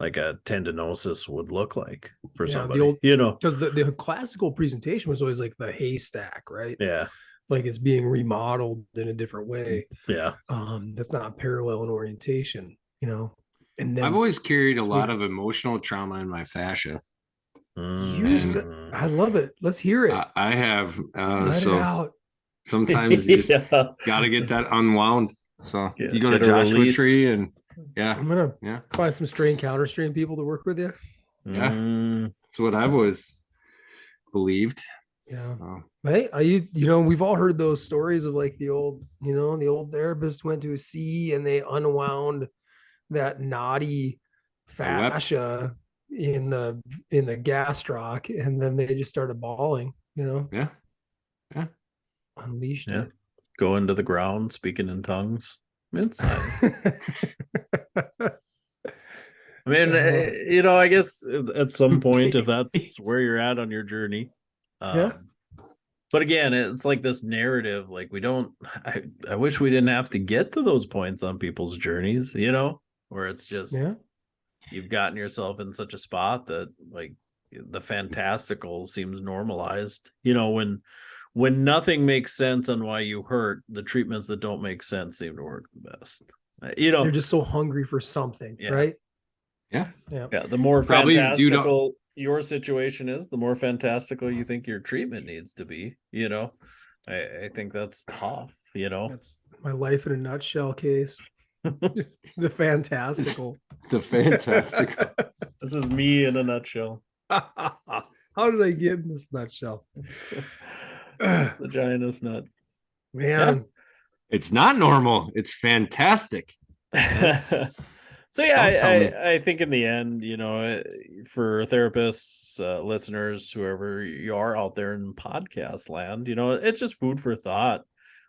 like a tendinosis would look like for somebody, because the classical presentation was always like the haystack, right? Yeah. Like it's being remodeled in a different way. Yeah. That's not parallel in orientation, And then I've always carried a lot of emotional trauma in my fascia. I love it. Let's hear it. I have. Let it out. Sometimes you just got to get that unwound. So you go to Joshua Tree and I'm gonna find some strain counter strain people to work with you. Yeah, that's what I've always believed. Yeah. Hey, we've all heard those stories of like the old therapist went to a sea and they unwound that knotty fascia in the gastroc, and then they just started bawling, Yeah. Unleashed it. Go into the ground, speaking in tongues. It's nice. I mean, I guess at some point, if that's where you're at on your journey. But again, it's like this narrative, like I wish we didn't have to get to those points on people's journeys, where it's just, you've gotten yourself in such a spot that like the fantastical seems normalized, when nothing makes sense on why you hurt, the treatments that don't make sense seem to work the best. They're just so hungry for something, right? Yeah. The more fantastical your situation is, the more fantastical you think your treatment needs to be. I think that's tough. That's my life in a nutshell case. Just the fantastical. The fantastical. This is me in a nutshell. How did I get in this nutshell? It's the giantest nut. Man. It's not normal. It's fantastic. So yeah, I think in the end, for therapists, listeners, whoever you are out there in podcast land, it's just food for thought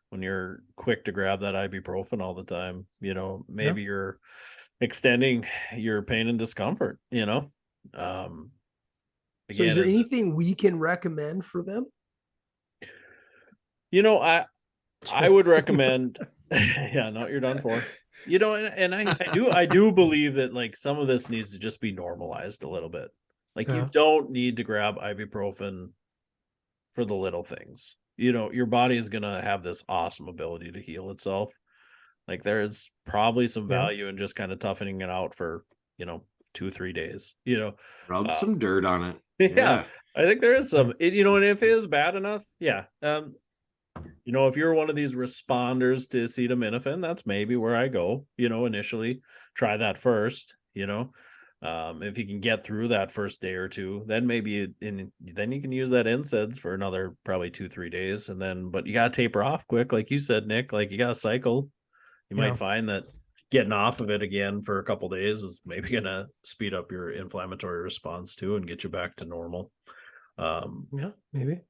when you're quick to grab that ibuprofen all the time. Maybe you're extending your pain and discomfort. So is there anything we can recommend for them? I would recommend. Yeah, no, you're done for. And I do believe that like some of this needs to just be normalized a little bit. Like you don't need to grab ibuprofen for the little things. Your body is gonna have this awesome ability to heal itself. Like there's probably some value in just kind of toughening it out for 2-3 days. Rub some dirt on it. Yeah, I think there is some. And if it is bad enough, if you're one of these responders to acetaminophen, that's maybe where I go, initially try that first, if you can get through that first day or two, then maybe then you can use that NSAIDs for another probably 2-3 days. But you got to taper off quick. Like you said, Nick, like you got to cycle. You might find that getting off of it again for a couple of days is maybe going to speed up your inflammatory response too and get you back to normal. Maybe.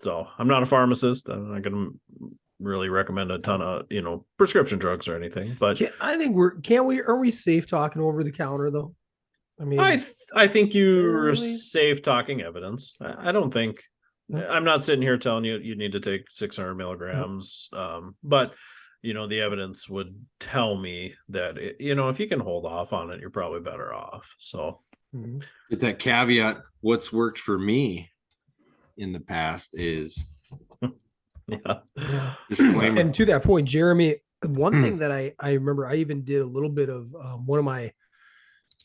So I'm not a pharmacist. I'm not going to really recommend a ton of, prescription drugs or anything, but I think are we safe talking over the counter though? I mean, I think you're safe talking evidence. I don't think, I'm not sitting here telling you need to take 600 milligrams. But the evidence would tell me that, if you can hold off on it, you're probably better off. So with that caveat, what's worked for me in the past is disclaimer. And to that point, Jeremy, one thing that I remember, I even did a little bit of one of my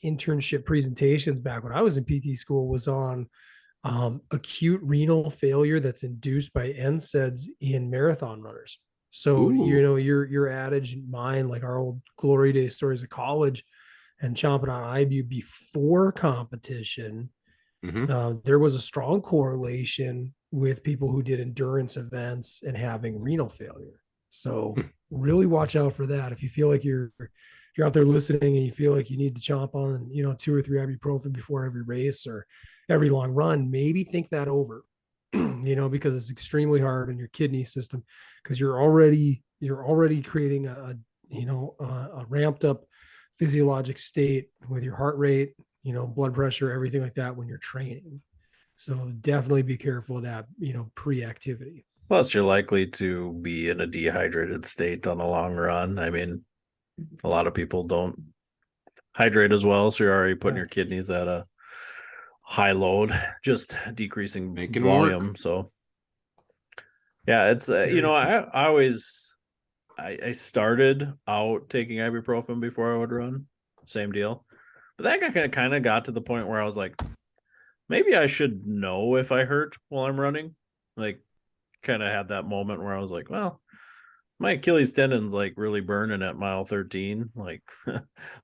internship presentations back when I was in PT school was on acute renal failure that's induced by NSAIDs in marathon runners. So, your adage, mine, like our old glory days stories of college and chomping on Ibu before competition, there was a strong correlation with people who did endurance events and having renal failure. So really watch out for that. If you feel like you're out there listening and you feel like you need to chomp on, 2 or 3 ibuprofen before every race or every long run, maybe think that over, because it's extremely hard on your kidney system because you're already creating a ramped up physiologic state with your heart rate, blood pressure, everything like that when you're training. So definitely be careful of that, pre-activity. Plus, you're likely to be in a dehydrated state on the long run. I mean, a lot of people don't hydrate as well, so you're already putting your kidneys at a high load, just decreasing volume. So, yeah, it's I started out taking ibuprofen before I would run, same deal, but that kind of got to the point where I was like, maybe I should know if I hurt while I'm running. Like, kind of had that moment where I was like, well, my Achilles tendon's like really burning at mile 13. Like,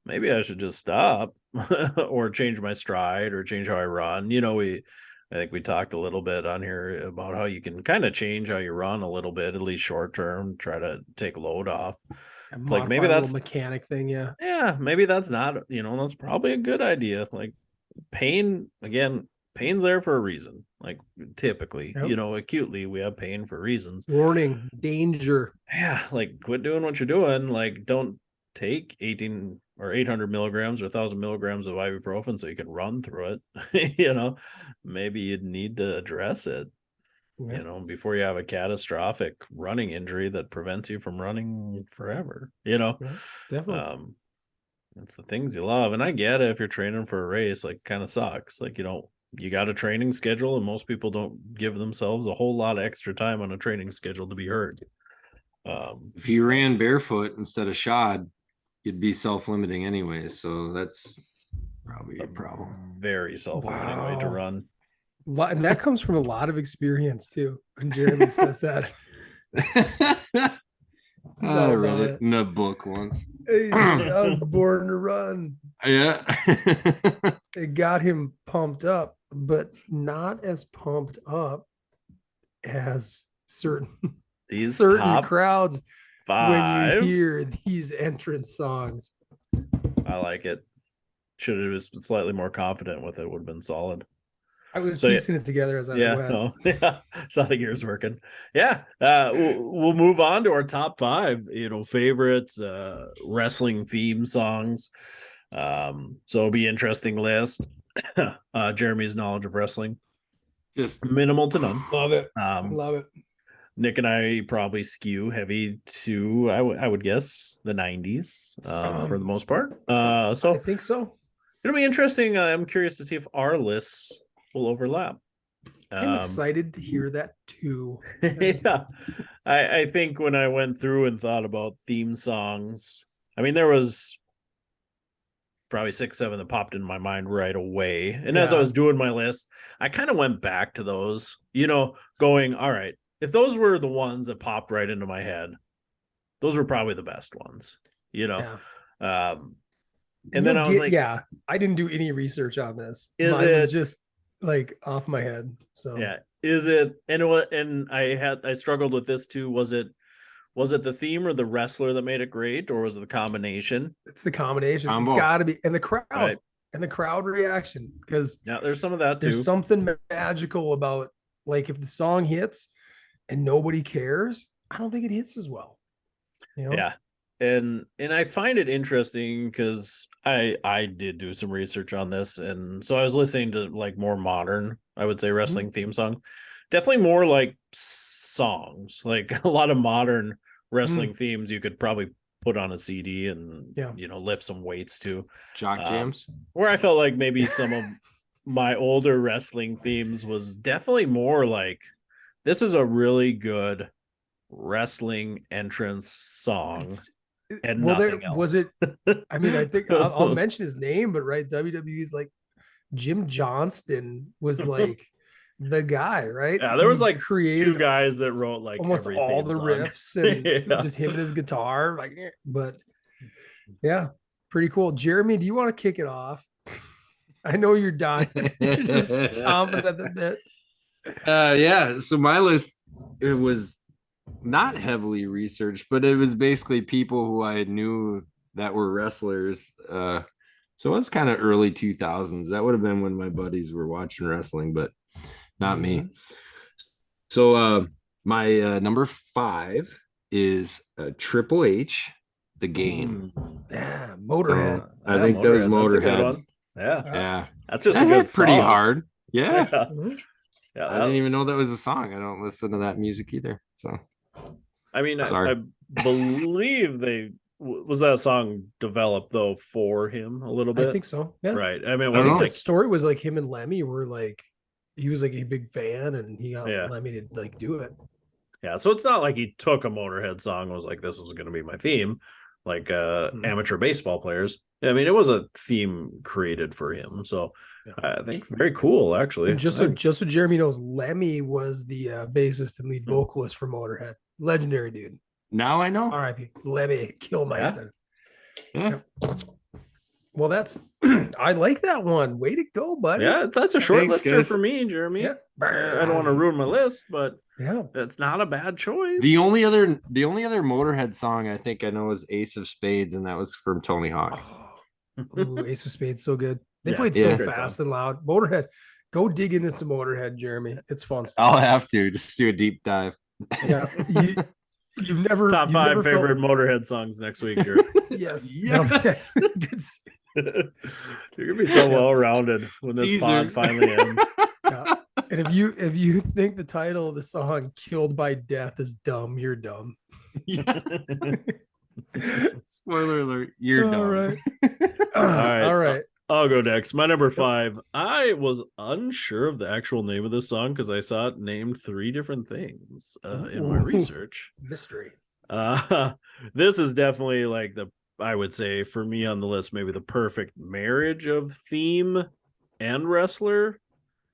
maybe I should just stop or change my stride or change how I run. I think we talked a little bit on here about how you can kind of change how you run a little bit, at least short term, try to take load off. It's like maybe that's a mechanic thing. Yeah. Maybe that's not, that's probably a good idea. Like pain's there for a reason. Like typically, acutely we have pain for reasons. Warning, danger. Yeah. Like quit doing what you're doing. Like don't take 18 or 800 milligrams or 1,000 milligrams of ibuprofen so you can run through it. Maybe you'd need to address it, before you have a catastrophic running injury that prevents you from running forever. Definitely. It's the things you love. And I get it if you're training for a race, like it kind of sucks. Like, you got a training schedule and most people don't give themselves a whole lot of extra time on a training schedule to be hurt. If you ran barefoot instead of shod, you'd be self-limiting anyways. So that's probably a problem. Very self-limiting way to run. And that comes from a lot of experience too. When Jeremy says that. I read it in a book once. I was born to run. Yeah. It got him pumped up, but not as pumped up as These certain top crowds when you 5. hear these entrance songs. I like it. Should have been slightly more confident with it. Would have been solid. I was So, piecing it together as I Yeah, went. no, yeah, saw the gears working. Yeah, we'll move on to our top 5. Favorites wrestling theme songs. So it'll be an interesting list. Jeremy's knowledge of wrestling Just minimal to none. Love it. Um, Love it. Nick and I probably skew heavy to I would guess the 90s for the most part. So I think so. it'll be interesting. I'm curious to see if our lists will overlap. I'm excited to hear that too. Yeah, I think when I went through and thought about theme songs, I mean, there was probably 6, 7 that popped in my mind right away. And as I was doing my list, I kind of went back to those, going, all right, if those were the ones that popped right into my head, those were probably the best ones, Yeah. And then I was like, yeah, I didn't do any research on this. Mine was just like off my head. So yeah, is it? And I struggled with this too. Was it the theme or the wrestler that made it great, or was it the combination? It's the combination. Combo. It's got to be, and the crowd, Right. and the crowd reaction, because Yeah, there's some of that too. there's something magical about, like, if the song hits and nobody cares, I don't think it hits as well. Yeah. And I find it interesting because I did do some research on this, and so I was listening to like more modern, I would say, wrestling theme song. Definitely more like songs, like a lot of modern wrestling themes you could probably put on a CD and lift some weights to. jock jams. Where I felt like maybe some of my older wrestling themes was definitely more like, this is a really good wrestling entrance song. And nothing else. Was it? I mean, I think I'll mention his name, but right, WWE's like Jim Johnston was like the guy, right? Yeah, there was like created 2 guys that wrote like almost all the riffs, and it was just him and his guitar. Like, but yeah, pretty cool. Jeremy, do you want to kick it off? I know you're dying. You're just chomping at the bit. Yeah. So my list, it was not heavily researched, but it was basically people who I knew that were wrestlers. So it was kind of early 2000s. That would have been when my buddies were watching wrestling, but not me. So my number 5 is Triple H, The Game. Yeah, Motorhead. I think that was Motorhead. Yeah, that's just a good song. Pretty hard. Yeah. Yeah, I didn't even know that was a song. I don't listen to that music either. So, I mean, I believe was that song developed though for him a little bit. I think so. Yeah. Right. I mean, it I think wasn't the story was like him and Lemmy were like, he was like a big fan, and he got Lemmy to like do it. Yeah. So it's not like he took a Motorhead song and was like, this is going to be my theme, like amateur baseball players. I mean, it was a theme created for him. So I think very cool, actually. And just so Jeremy knows, Lemmy was the bassist and lead vocalist for Motorhead. Legendary dude. Now I know. R.I.P. Lemmy Kilmister. Yeah. Well, that's I like that one. Way to go, buddy. Yeah, that's a short list for me, Jeremy. Yeah. I don't want to ruin my list, but yeah, it's not a bad choice. The only other Motorhead song I think I know is Ace of Spades, and that was from Tony Hawk. Ooh, Ace of Spades, so good. They played so fast and loud. Motorhead, go dig into some Motorhead, Jeremy. It's fun stuff. I'll have to just do a deep dive. Yeah, you've never top 5 favorite Motorhead songs next week, Jeremy. Yes. You're gonna be so well rounded when this pod finally ends. Yeah. And if you think the title of the song "Killed by Death" is dumb, you're dumb. Yeah. Spoiler alert, you're dumb. All right. I'll go next. My number 5. I was unsure of the actual name of this song because I saw it named 3 different things in my research. Mystery. This is definitely like I would say for me on the list, maybe the perfect marriage of theme and wrestler.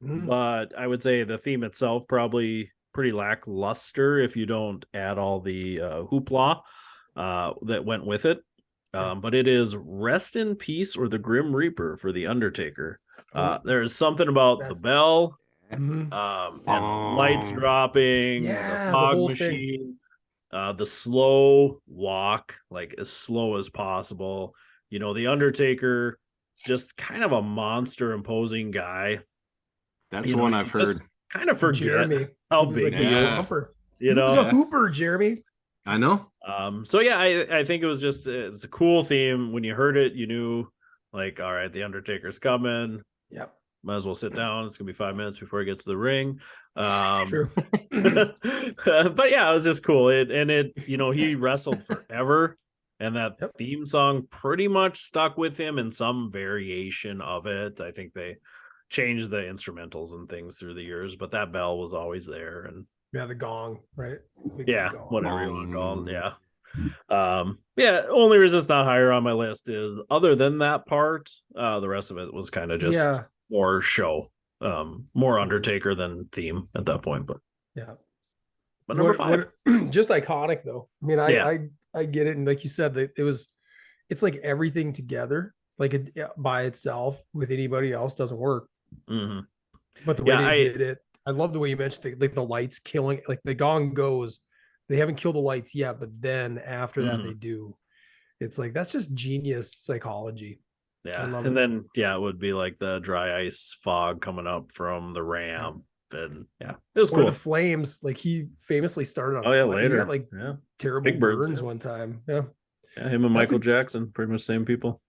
But I would say the theme itself probably pretty lackluster if you don't add all the hoopla that went with it. But it is Rest in Peace or the Grim Reaper for the Undertaker. There's something about the bell, and the lights dropping, the fog machine, the slow walk, like as slow as possible. The Undertaker, just kind of a monster imposing guy. That's one I've heard. Kind of forget Jeremy, how big he is. Hooper. He was a hooper, Jeremy. I know. So yeah, I think it's a cool theme. When you heard it, you knew, like, all right, the Undertaker's coming. Yep. Might as well sit down. It's gonna be 5 minutes before he gets to the ring. True. But yeah, it was just cool. He wrestled forever, and that theme song pretty much stuck with him in some variation of it. I think they changed the instrumentals and things through the years, but that bell was always there. And the gong, right? Gong. Whatever you want to call it. Yeah. Only reason it's not higher on my list is, other than that part, the rest of it was kind of just more show, more Undertaker than theme at that point. But but number 5, just iconic though. I mean, I get it, and like you said, it's like everything together, like it by itself with anybody else doesn't work. Mm-hmm. But the way they did it, I love the way you mentioned the lights killing, like the gong goes, they haven't killed the lights yet, but then after that they do. It's like, that's just genius psychology. And then it would be like the dry ice fog coming up from the ramp, and it was cool. The flames, like he famously started on later, he got, terrible burns one time. Him and Michael Jackson, pretty much same people.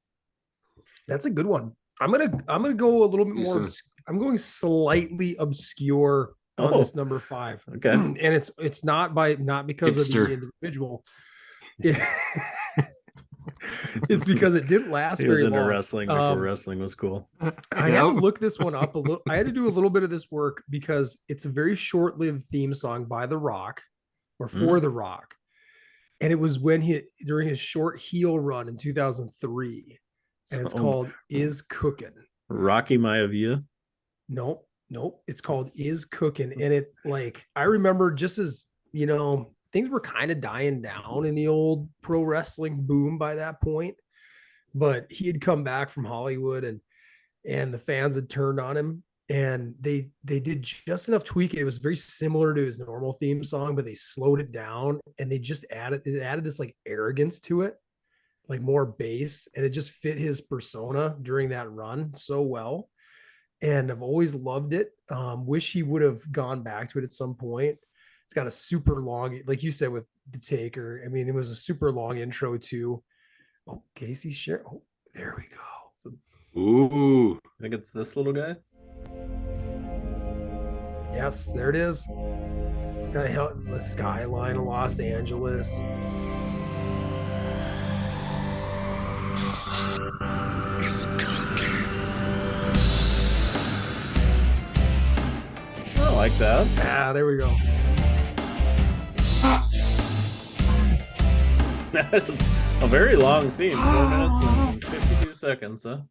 That's a good one. I'm gonna go a little bit more. I'm going slightly obscure on this number 5. Okay, and it's not because of the individual. It's because it didn't last very long. He was into wrestling before wrestling was cool. I had to look this one up a little. I had to do a little bit of this work because it's a very short-lived theme song by The Rock, or for The Rock, and it was during his short heel run in 2003, and it's called "Is Cookin'." Rocky Maivia. Nope. It's called "Is Cookin'," and it, like, I remember, just as things were kind of dying down in the old pro wrestling boom by that point, but he had come back from Hollywood, and the fans had turned on him, and they did just enough tweaking. It was very similar to his normal theme song, but they slowed it down, and they just added this like arrogance to it, like more bass, and it just fit his persona during that run so well. And I've always loved it. Wish he would have gone back to it at some point. It's got a super long, like you said with the Taker. I mean, it was a super long intro too. Oh, Casey share. Oh, there we go. Ooh, I think it's this little guy. Yes, there it is. Kind of help the skyline of Los Angeles. It's cooking. I like that. There we go. That is a very long theme. 4 minutes and 52 seconds. Huh?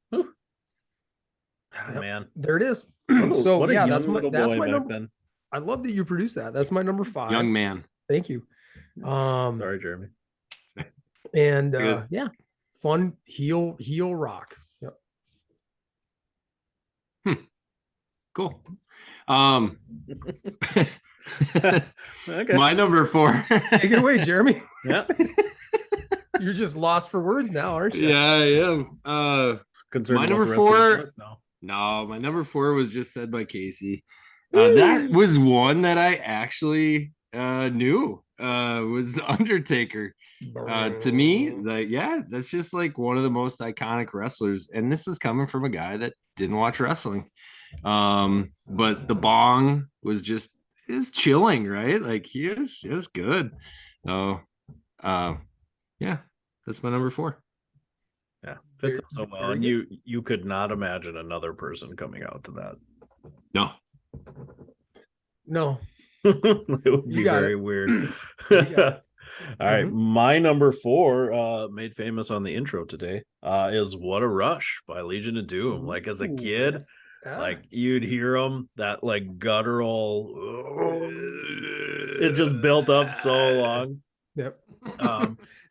Man, there it is. So that's my number. Then. I love that you produced that. That's my number 5. Young man. Thank you. Sorry, Jeremy. And fun heel rock. Yep. Cool. Okay. My number 4. Take it away, Jeremy. Yeah. You're just lost for words now, aren't you? Yeah, I am. My number 4. No, my number 4 was just said by Casey. That was one that I actually knew was Undertaker. To me, that's just like one of the most iconic wrestlers. And this is coming from a guy that didn't watch wrestling. But the bong was just, it was chilling, right? Like it was good. So that's my number 4. Yeah, fits so well. And you could not imagine another person coming out to that. No. It would be very weird. All right, my number 4, made famous on the intro today, is "What a Rush" by Legion of Doom. Like as a kid, like you'd hear them, that like guttural, it just built up so long. Yep.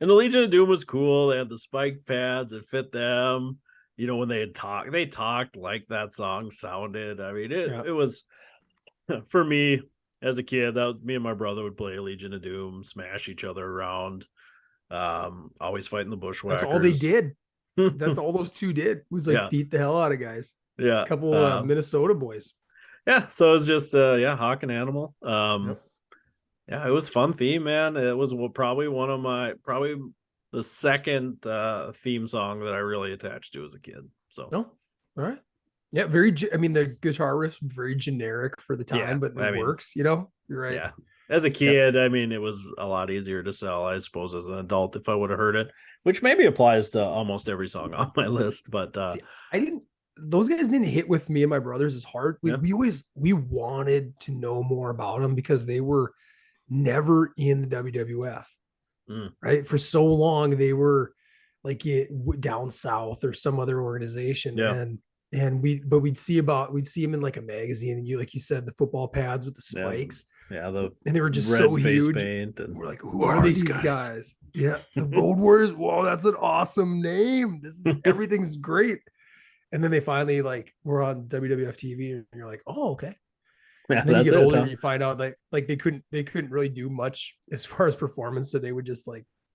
And the Legion of Doom was cool. They had the spike pads that fit them. When they talked like that song sounded. I mean, it was for me as a kid. That was me and my brother would play Legion of Doom, smash each other around. Always fighting the bushwhackers. That's all they did. That's all those two did was beat the hell out of guys. Yeah, a couple Minnesota boys. Yeah, so it was just Hawk and Animal. Yeah, it was fun theme, man. It was probably the second theme song that I really attached to as a kid. So, all right. Yeah, the guitar riff very generic for the time, but it works, You're right. Yeah. As a kid, it was a lot easier to sell, I suppose, as an adult if I would have heard it, which maybe applies to almost every song on my list. But those guys didn't hit with me and my brothers as hard. We wanted to know more about them because they were never in the WWF, right? For so long, they were down south or some other organization. And we'd see them in like a magazine, and like you said, the football pads with the spikes. And they were just red so face huge. Paint and we're like, who are these guys? Yeah, the Road Warriors. Whoa, that's an awesome name. Everything's great. And then they finally were on WWF TV, and you're like, oh, okay. Yeah, and then you get older and you find out they couldn't really do much as far as performance, so they would just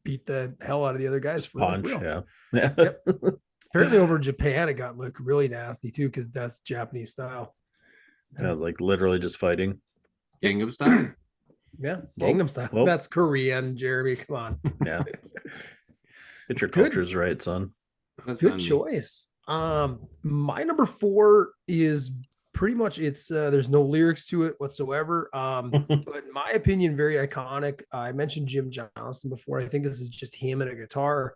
beat the hell out of the other guys for punch. real. Yeah. Yep. Apparently over Japan it got really nasty too, because that's Japanese style. Yeah, literally just fighting. Gangnam Style. Yeah, Gangnam Style. Well, that's Korean, Jeremy. Come on. Yeah. Get your cultures right, son. Good choice. My number 4 is pretty much there's no lyrics to it whatsoever. But in my opinion, very iconic. I mentioned Jim Johnston before. I think this is just him and a guitar.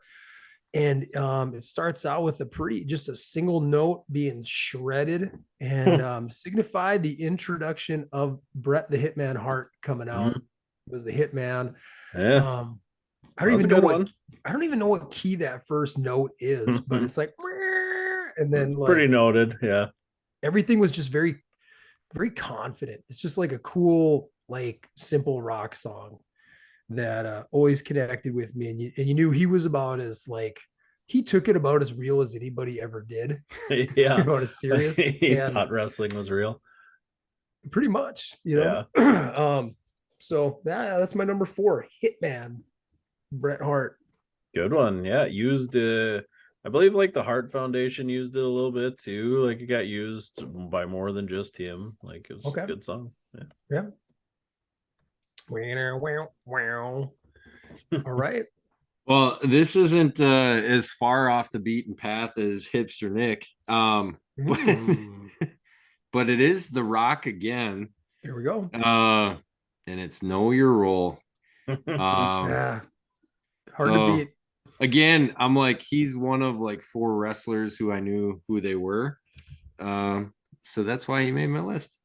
And it starts out with just a single note being shredded and signified the introduction of Bret the Hitman Hart coming out. It was the Hitman. Yeah. I don't even know what key that first note is, but it's like, and then pretty noted. Yeah. Everything was just very, very confident. It's just like a cool, simple rock song that always connected with me. And you knew he was about as he took it about as real as anybody ever did. Yeah. About as serious. He thought wrestling was real. Pretty much, Yeah. So that's my number 4, Hitman, Bret Hart. Good one. Yeah. Used I believe the Hart Foundation used it a little bit too. It got used by more than just him. It was just a good song. Yeah. Wow. All right. Well, this isn't as far off the beaten path as Hipster Nick. But it is The Rock again. Here we go. And it's Know Your Role. Yeah. Hard to beat. Again, I'm he's one of 4 wrestlers who I knew who they were. So that's why he made my list.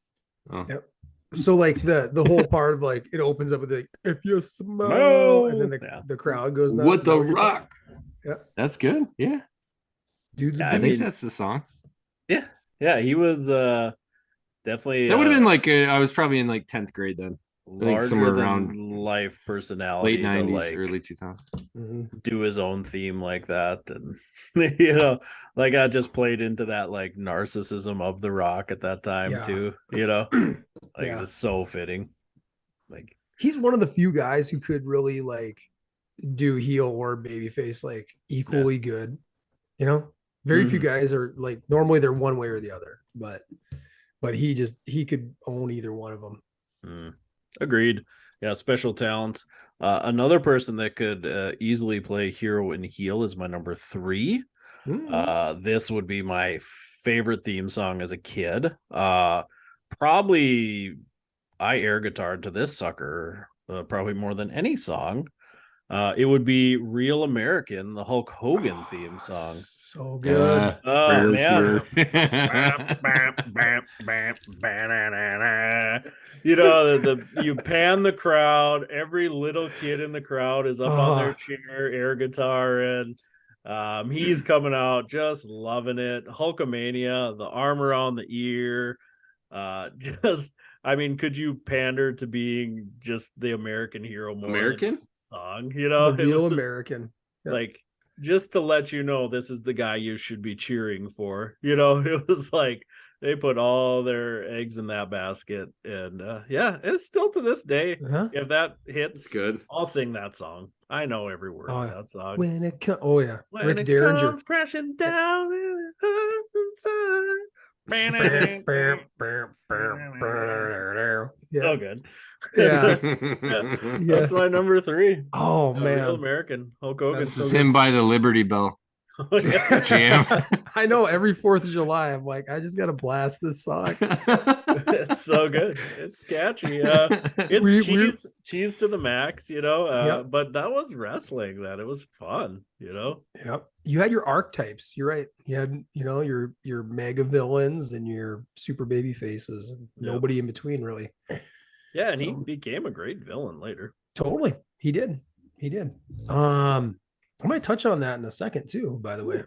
Oh. Yep. So the whole part of it opens up with if you smell, and then the crowd goes nuts. What the Rock? Yeah, that's good. Yeah, dude's. I think that's the song. Yeah, he was definitely. That would have been I was probably in 10th grade then. Somewhere around life personality, late 90s, early 2000s. Do his own theme like that, and I just played into that narcissism of the Rock at that time too. Just so fitting. He's one of the few guys who could really do heel or babyface equally good. Very few guys are normally they're one way or the other, but he could own either one of them. Agreed. Yeah, special talents. Another person that could easily play hero and heel is my number 3. This would be my favorite theme song as a kid. Probably I air guitared to this sucker probably more than any song. It would be Real American, the Hulk Hogan theme song. So good. Oh man. You pan the crowd, every little kid in the crowd is up on their chair, air guitar, and he's coming out just loving it. Hulkamania, the arm around the ear. Could you pander to being just the American hero more? American? song, you know, The real American. Yep. like just to let you know this is the guy you should be cheering for, you know. It was like they put all their eggs in that basket, and yeah, it's still to this day, if that hits, It's good. I'll sing that song. I know every word of that song. When it comes, oh yeah, when Rick it Derringer. comes crashing down and it hurts inside. Yeah. So good. Yeah. That's my number 3. Oh Real man, American, Hulk Hogan. That's This is him by the Liberty Bell. Jam. I know every 4th of July, I'm like, I just gotta blast this song. It's so good. It's catchy. It's cheese to the max, you know. Yep. But that was wrestling. That it was fun, you know. Yep. You had your archetypes. You're right. You had, you know, your mega villains and your super baby faces, and nobody in between, really. Yeah, and he became a great villain later. Totally, he did. He did. I might touch on that in a second too, by the way.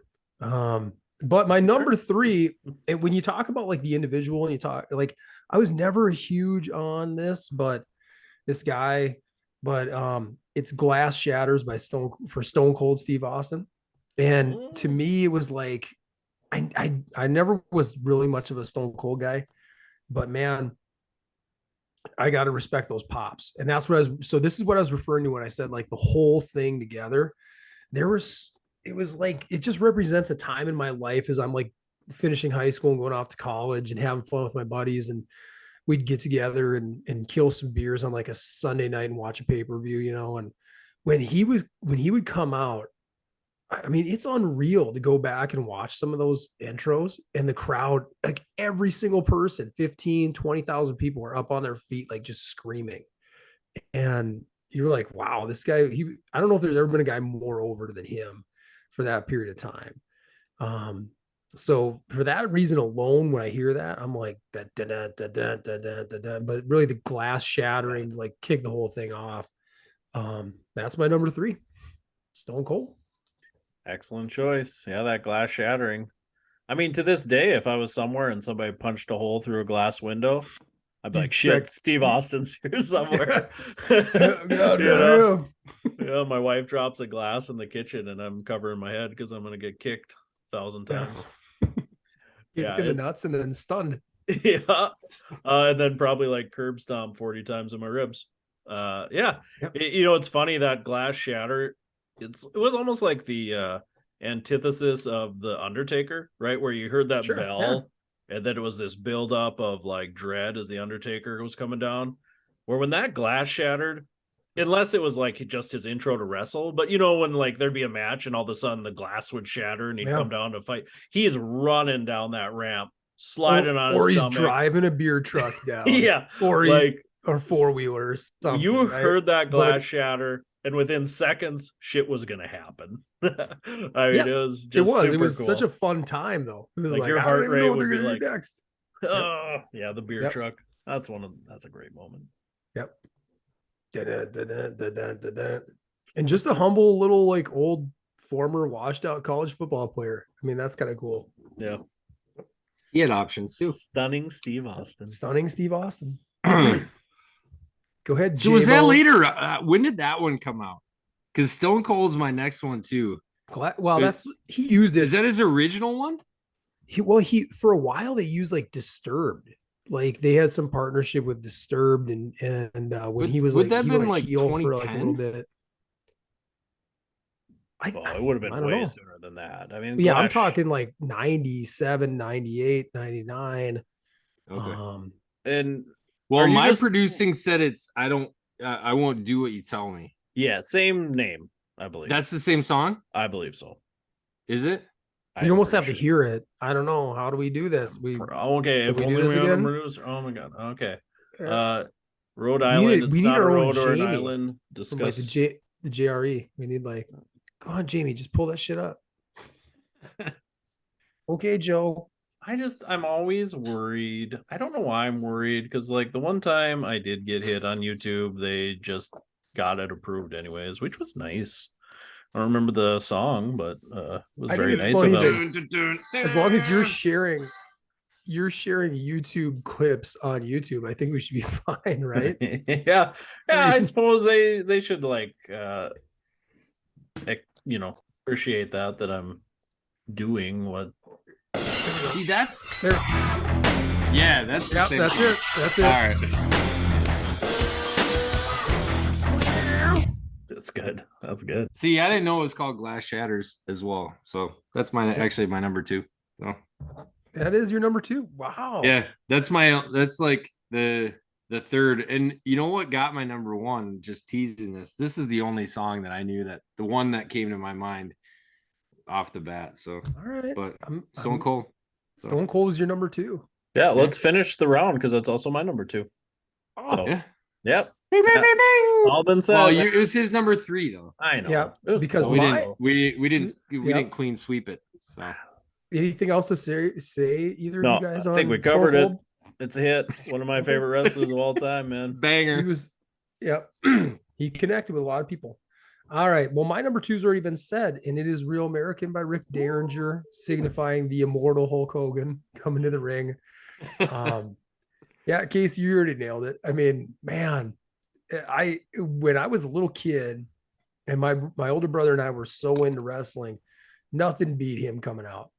But my number 3, and when you talk about like the individual and you talk like, I was never huge on this, but this guy, but it's Glass Shatters by Stone Cold Steve Austin. And to me, it was like, I never was really much of a Stone Cold guy, but man, I got to respect those pops. And that's what so this is what I was referring to when I said like the whole thing together. It was like, it just represents a time in my life as I'm like finishing high school and going off to college and having fun with my buddies. And we'd get together and kill some beers on like a Sunday night and watch a pay-per-view, you know. And when he would come out, I mean, it's unreal to go back and watch some of those intros, and the crowd, like every single person, 15, 20,000 people were up on their feet, like just screaming. And you're like, wow, this guy, I don't know if there's ever been a guy more over than him for that period of time. So for that reason alone, when I hear that, I'm like, but really the glass shattering, like kick the whole thing off. That's my number 3, Stone Cold. Excellent choice. Yeah, that glass shattering. I mean, to this day, if I was somewhere and somebody punched a hole through a glass window, I'd be like, shit, Steve Austin's here somewhere. God, you know? Yeah, my wife drops a glass in the kitchen and I'm covering my head because I'm going to get kicked 1,000 times. Kicked in the nuts and then stunned. Yeah. And then probably like curb stomp 40 times in my ribs. Yeah. Yep. You know, it's funny that glass shatter. It was almost like the antithesis of the Undertaker, right? Where you heard that bell, and then it was this buildup of like dread as the Undertaker was coming down. Where when that glass shattered, unless it was like just his intro to wrestle, but you know, when like there'd be a match and all of a sudden the glass would shatter and he'd come down to fight, he's running down that ramp, sliding on his stomach. Or he's driving a beer truck down. Yeah. Or like or 4-wheeler or something. You heard that glass shatter. And within seconds, shit was gonna happen. I mean, it was just it was cool. Such a fun time though. It was like your heart rate would be like next. Oh, yeah, the beer truck. That's a great moment. Yep. And just a humble little like old former washed out college football player. I mean, that's kind of cool. Yeah. He had options too. Stunning Steve Austin. Go ahead. So was that later? When did that one come out? Because Stone Cold's my next one too. Well, he used it. Is that his original one? He for a while they used like Disturbed. Like they had some partnership with Disturbed, and when he was would like, that been like 2010? For like a little bit. It would have been way sooner than that. I mean, I'm talking like 97, 98, 99. Okay. And well, my producing said I won't do what you tell me. Yeah, same name, I believe. That's the same song? I believe so. Is it? You almost have to hear it. I don't know. How do we do this? Okay. If we do this again? Oh my god. Okay. Rhode Island. It's not a road or an island. Discuss like the JRE. We need like, go on, Jamie. Just pull that shit up. Okay, Joe. I'm always worried. I don't know why I'm worried, because like the one time I did get hit on YouTube, they just got it approved anyways, which was nice. I don't remember the song, but it was very nice of them. As long as you're sharing you're sharing YouTube clips on YouTube. I think we should be fine, right? Yeah. I suppose they should like appreciate that I'm doing what. See, that's There. yeah, that's Yep, that's it. That's it. All right. That's good. That's good. See, I didn't know it was called Glass Shatters as well. So that's actually my number 2. So That is your number 2. Wow. yeah, that's like the third. And you know what got my number 1? Just teasing this. This is the only song that I knew, that the one that came to my mind off the bat. So All right. but Stone Cold. So. Stone Cold is your number 2. Yeah, let's finish the round because that's also my number 2. Oh, So Yeah. yep. Bing, bing, bing, bing. All been said. Well, it was his number 3 though. I know. Yeah, It was because close. We didn't Yeah. didn't clean sweep it. So. anything else to say either No, of you guys I on think we Stone covered it. Cold? It's a hit. One of my favorite wrestlers of all time, man. Banger. He was, yeah, he connected with a lot of people. All right. Well, my number 2's already been said, and it is Real American by Rick Derringer, signifying the immortal Hulk Hogan coming to the ring. Yeah, Casey, you already nailed it. I mean, man, when I was a little kid and my older brother and I were so into wrestling, nothing beat him coming out.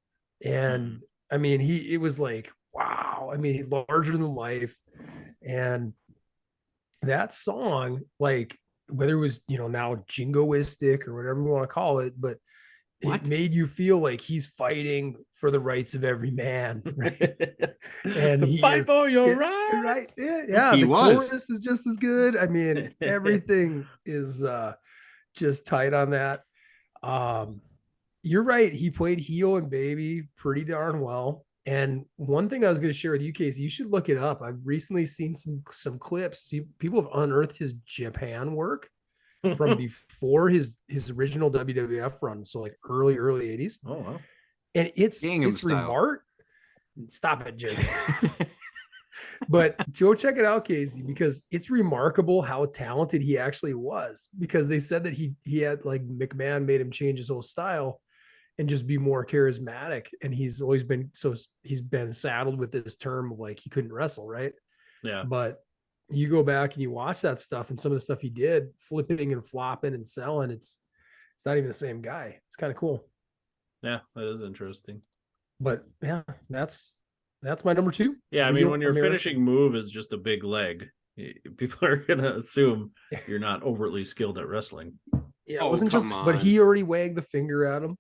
And I mean, it was like, wow. I mean, larger than life. And that song, like, whether it was, now jingoistic or whatever you want to call it, but it made you feel like he's fighting for the rights of every man. Right? And he fight for your right. Right. Yeah. He the was. chorus is just as good. I mean, everything is just tight on that. You're right. He played heel and baby pretty darn well. And one thing I was going to share with you, Casey, you should look it up. I've recently seen some clips. People have unearthed his Japan work from before his original WWF run, so like early 80s. Oh wow. And it's remarkable. Stop it, Jake. But go check it out, Casey, because it's remarkable how talented he actually was, because they said that he had, like, McMahon made him change his whole style and just be more charismatic. And he's been saddled with this term of like, he couldn't wrestle. Right. Yeah. But you go back and you watch that stuff and some of the stuff he did, flipping and flopping and selling, it's not even the same guy. It's kind of cool. Yeah, that is interesting. But yeah, that's my number 2. Yeah, I mean, when your finishing move is just a big leg, people are gonna assume you're not overtly skilled at wrestling. Yeah, it wasn't just, but he already wagged the finger at him.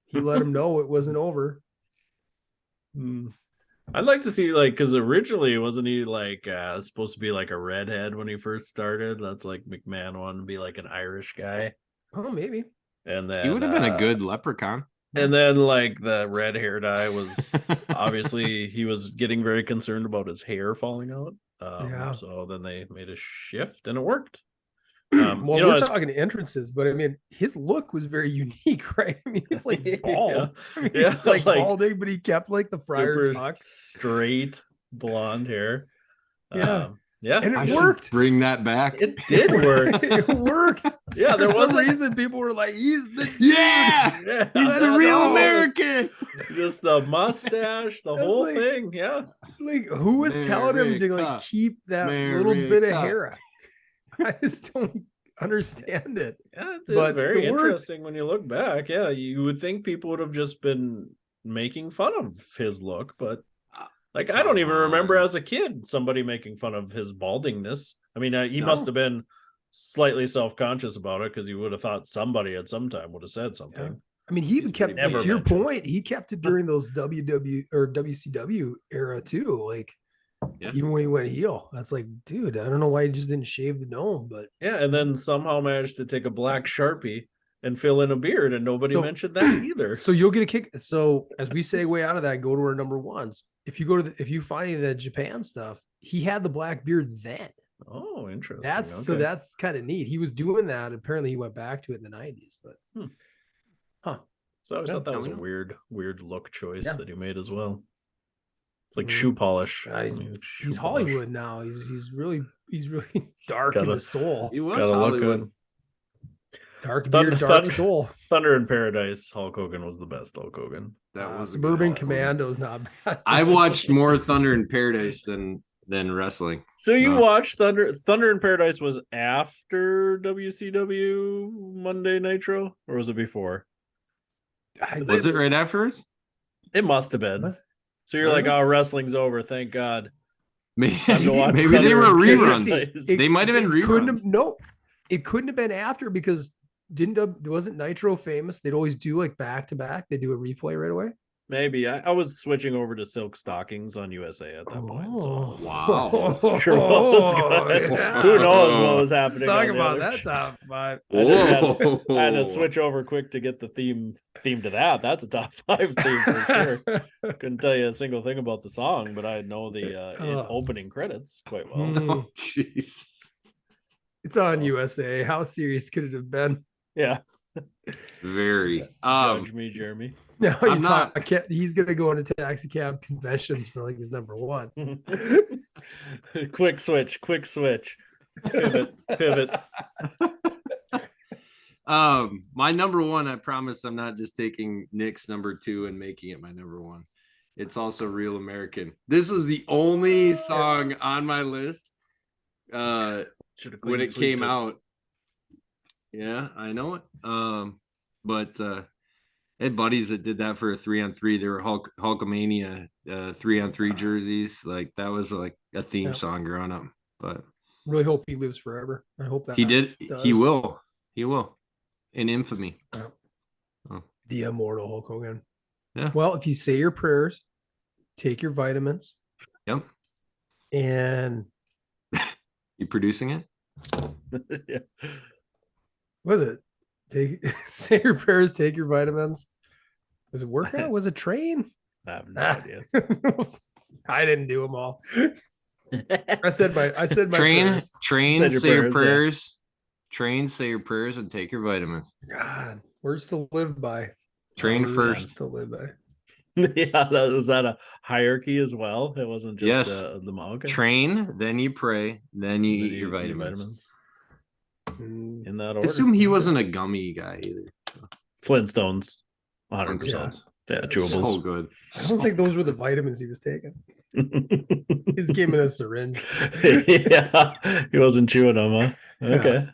He let him know it wasn't over. I'd like to see, like, because originally wasn't he like supposed to be like a redhead when he first started? That's like McMahon wanted to be like an Irish guy. Oh, maybe. And then he would have been a good leprechaun. And then, like, the red hair dye was obviously he was getting very concerned about his hair falling out. So then they made a shift and it worked. Well, we're talking entrances, but I mean, his look was very unique, right? I mean, he's like bald. Yeah, I mean, it's like balding, but he kept like the friar tuck, straight blonde hair. Yeah. Yeah, and it worked. Bring that back. It did work. It worked. Yeah, for some reason people were like, "He's the dude. Yeah, he's the real American." Just the mustache, the whole thing. Yeah, like who was telling him to like keep that little bit of hair? I just don't understand it. Yeah, it's very interesting when you look back. Yeah, you would think people would have just been making fun of his look, but. Like, I don't even remember as a kid somebody making fun of his baldingness. I mean, he must have been slightly self-conscious about it because he would have thought somebody at some time would have said something. Yeah. I mean, he even kept, like, to your point, he kept it during those WW or WCW era too. Like, even when he went heel, that's like, dude, I don't know why he just didn't shave the dome, but yeah, and then somehow managed to take a black Sharpie and fill in a beard, and nobody mentioned that either. So you'll get a kick. So as we segue out of that, go to our number 1s. If you find any of the Japan stuff, he had the black beard then. Oh, interesting. So that's kind of neat. He was doing that. Apparently, he went back to it in the 90s. But So I always thought that was a weird look choice that he made as well. It's like shoe polish. He's Hollywood now. He's really dark in the soul. He was Hollywood. Dark beard, dark soul. Thunder in Paradise. Hulk Hogan was the best Hulk Hogan. That was Suburban Commando's not bad. I watched more Thunder in Paradise than wrestling. So you watched Thunder in Paradise was after WCW Monday Nitro, or was it before? Was it right afterwards? It must have been. So you're like, oh, wrestling's over. Thank God. Maybe they were reruns. They might have been reruns. It couldn't have been after because wasn't Nitro famous? They'd always do like back to back. They do a replay right away. Maybe I was switching over to Silk Stockings on USA at that point. So wow, sure was good. Yeah. Who knows what was happening? Talk about that top 5. I had to switch over quick to get the theme to that. That's a top 5 theme for sure. Couldn't tell you a single thing about the song, but I know the opening credits quite well. Jeez, it's on USA. How serious could it have been? Yeah, very. Judge me, Jeremy. No, he's gonna go into taxi cab conventions for like his number 1. Quick switch. Pivot. My number 1, I promise I'm not just taking Nick's number 2 and making it my number 1. It's also Real American. This was the only song on my list when it came out. Yeah, I know it. But I had buddies that did that for a 3-on-3. They were Hulkamania 3-on-3 jerseys. Like that was like a theme song growing up. But really hope he lives forever. I hope that he did. He will. In infamy. The immortal Hulk Hogan. Yeah. Well, if you say your prayers, take your vitamins. Yep. And you producing it? Yeah. Was it? Say your prayers, take your vitamins. Was it workout? Was it train? I have no idea. I didn't do them all. I said my prayers. Train, say your prayers. Train, say your prayers, and take your vitamins. God, words to live by. Train first. To live by. Yeah, was that a hierarchy as well? It wasn't just the okay. Train, then you pray, then you eat your vitamins. In that order. Assume he wasn't a gummy guy either. Flintstones, 100%. Yeah, chewables. So good. I don't think those were the vitamins he was taking. He just came in a syringe. Yeah, he wasn't chewing them, huh? Okay,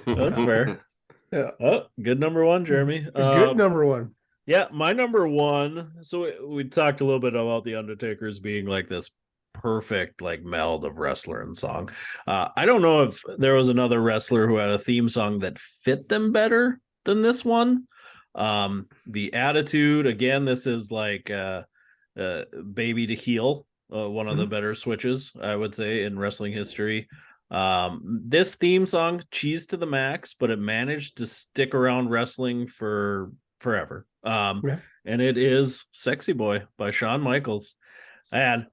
that's fair. Yeah. Oh, good number 1, Jeremy. Good number 1. Yeah, my number 1. So we talked a little bit about the Undertakers being like this perfect like meld of wrestler and song. I don't know if there was another wrestler who had a theme song that fit them better than this one. The Attitude, again, this is like Baby to Heel, one of the better switches, I would say, in wrestling history. This theme song, cheese to the max, but it managed to stick around wrestling for forever. And it is Sexy Boy by Shawn Michaels. And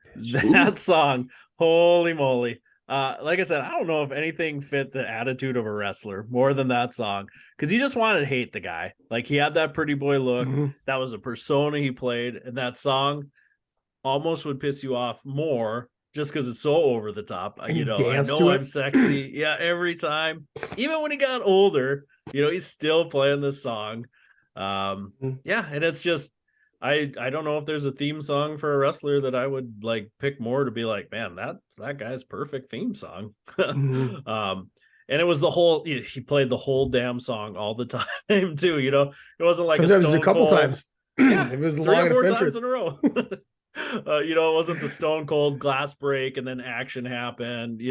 that song, holy moly. Like I said, I don't know if anything fit the attitude of a wrestler more than that song, because he just wanted to hate the guy. Like he had that pretty boy look. That was a persona he played, and that song almost would piss you off more just because it's so over the top. I know I'm sexy. Yeah, every time. Even when he got older, he's still playing this song. And it's just I don't know if there's a theme song for a wrestler that I would like pick more to be like, man, that guy's perfect theme song. And it was he played the whole damn song all the time too. It wasn't like sometimes a couple times. It was 3 or 4 times in a row. It wasn't the Stone Cold glass break and then action happened.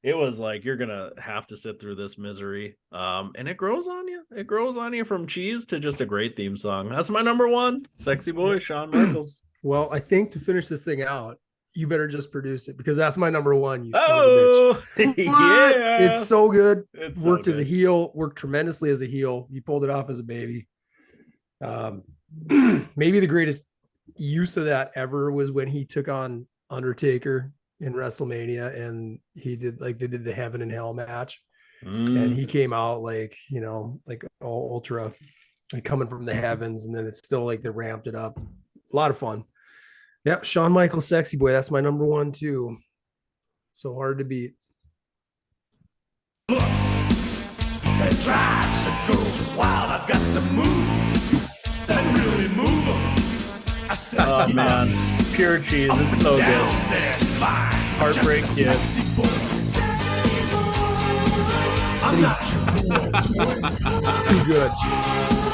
It was like, you're gonna have to sit through this misery. And it grows on you from cheese to just a great theme song. That's my number 1, Sexy Boy, Shawn Michaels. Well, I think to finish this thing out, you better just produce it, because that's my number 1. You son of a bitch. Yeah, it's so good. It's worked as a heel, worked tremendously as a heel. You pulled it off as a baby. Maybe the greatest use of that ever was when he took on Undertaker in WrestleMania, and they did the Heaven and Hell match, and he came out like all ultra, like coming from the heavens, and then it's still like they ramped it up. A lot of fun. Yep, Shawn Michaels, Sexy Boy. That's my number 1 too. So hard to beat. It drives the move that really move 'em. I said, Oh man, pure cheese. It's so down good. their spine. Heartbreak Just a Kid. sexy boy. I'm not your boy. It's too good.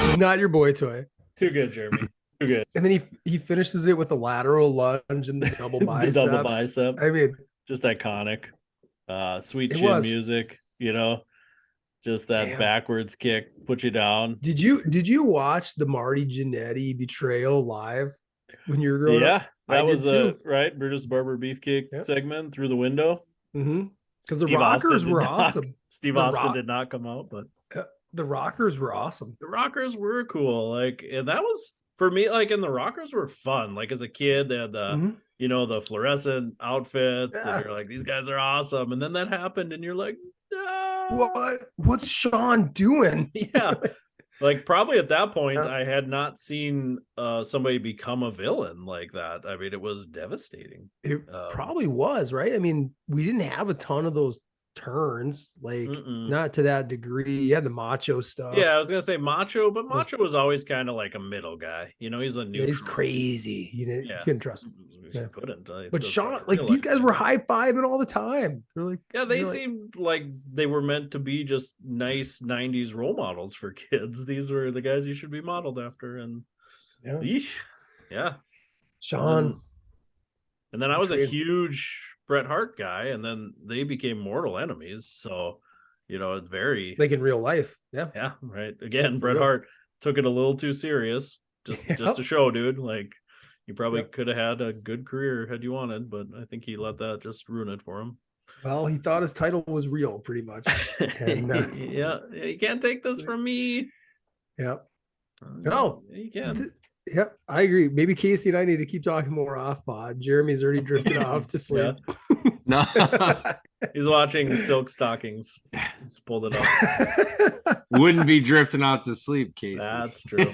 He's not your boy toy. Too good, Jeremy. Too good. And then he finishes it with a lateral lunge and the double The biceps. double bicep. I mean, Just iconic. Sweet It chin was. music, you know. Just that Man. backwards kick, put you down. did you watch the Marty Jannetty betrayal live when you were growing Yeah, up? that was too. right. Brutus Barber Beefcake Yep. segment through the window. Mm-hmm. Because the Steve Austin Rockers did were not- awesome. Steve The Austin Rock- did not come out, but The Rockers were awesome. the Rockers were cool. Like, and that was for me. Like, and the Rockers were fun. Like as a kid, they had the Mhm. you know the fluorescent outfits, Yeah. and you're like, these guys are awesome. And then that happened, and you're like, no. What's Sean doing? Yeah. Like probably at that point, Yeah. I had not seen somebody become a villain like that. I mean, it was devastating. It probably was, right? I mean, we didn't have a ton of those turns, like Mm-mm. not to that degree. You had the macho stuff. Yeah, I was gonna say Macho, but Macho was always kind of like a middle guy. You know, he's a Yeah, neutral. he's crazy. You Yeah. couldn't trust him. You Yeah. couldn't. But That's Sean, a like real these life guys thing. were high fiving all the time. They're like, Yeah, they you're like, seemed like they were meant to be just nice '90s role models for kids. These were the guys you should be modeled after, and yeah. yeesh, yeah. Sean. And then I was a Betrayed. huge Bret Hart guy, and then they became mortal enemies. So, you know, it's very Like in real life. Yeah. yeah, right. Again, For Bret real. Hart took it a little too serious. Just Yep. to show, dude. Like you probably Yep. could have had a good career had you wanted, but I think he let that just ruin it for him. Well, he thought his title was real, pretty much. And, yeah, you can't take this from me. Yeah. No. you can. Yep, I agree. Maybe Casey and I need to keep talking more off pod. Jeremy's already drifted off to sleep. No. He's watching Silk Stockings. He's pulled it up. Wouldn't be drifting out to sleep, Casey. That's true.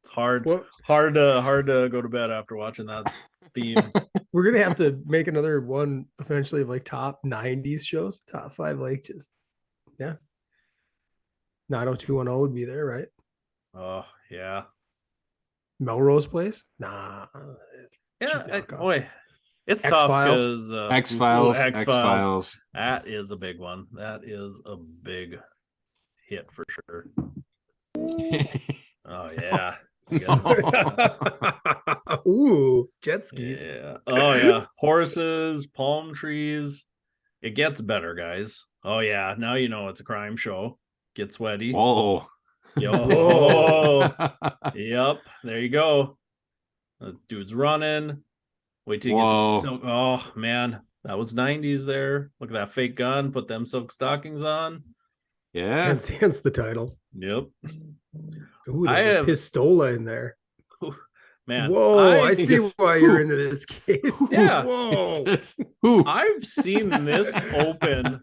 It's hard, Well, hard to go to bed after watching that theme. we're gonna have to make another one eventually of like top 90s shows, top 5, like just 90210 would be there, right? Oh yeah, Melrose Place? Nah. yeah. Chuck. Boy, it's tough X-Files. because X-Files. X-Files. X-Files. That is a big one. That is a big hit for sure. Oh yeah. Ooh, jet skis. Yeah. Oh yeah. Horses, palm trees. It gets better, guys. Oh yeah. Now you know it's a crime show. Get sweaty. Whoa. Yo. Yep. There you go. The dude's running. Wait till you get Whoa. the silk. Oh man. That was 90s there. Look at that fake gun. Put them silk stockings on. Yeah. Hence the title. Yep. Ooh, I there's have- a pistola in there. Man. Whoa, I see it's- why you're into this case. Yeah. Whoa. Who? I've seen this open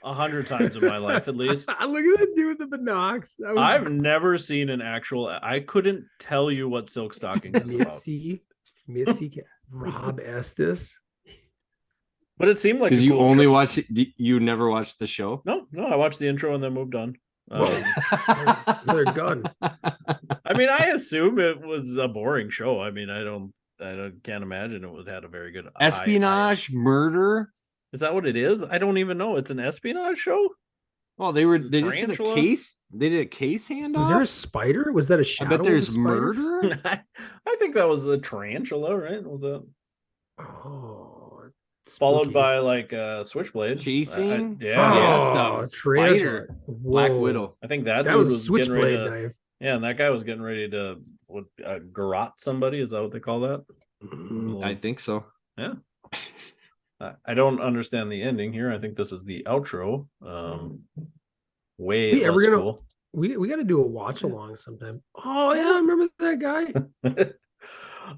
100 times in my life, at least. Look at that dude with the binocs. That was I've never seen an actual. I couldn't tell you what silk stockings is about, Mitzi, Rob Estes. but it seemed like Because a you cool only show. watched it, you never watched the show? No, I watched the intro and then moved on. Another gun. I mean, I assume it was a boring show. I mean, I can't imagine it would have had a very good Espionage, murder. Is that what it is? I don't even know. It's an espionage show. Well, they just did a Tarantula? case. They did a case handoff. Was there a spider? Was that a I shadow? bet of a there's spider? murder. I think that was a tarantula, right? Was that Oh, followed spooky. by like a switchblade? Chasing? Yeah. Yes, Oh, a tarantula. spider. Whoa. Black Widow. I think that That dude was a getting ready switchblade to, knife. yeah, and that guy was getting ready to garrote somebody. Is that what they call that? I think so. I don't understand the ending here. I think this is the outro. Way We ever less gonna- cool. We got to do a watch along sometime. Oh yeah, I remember that guy.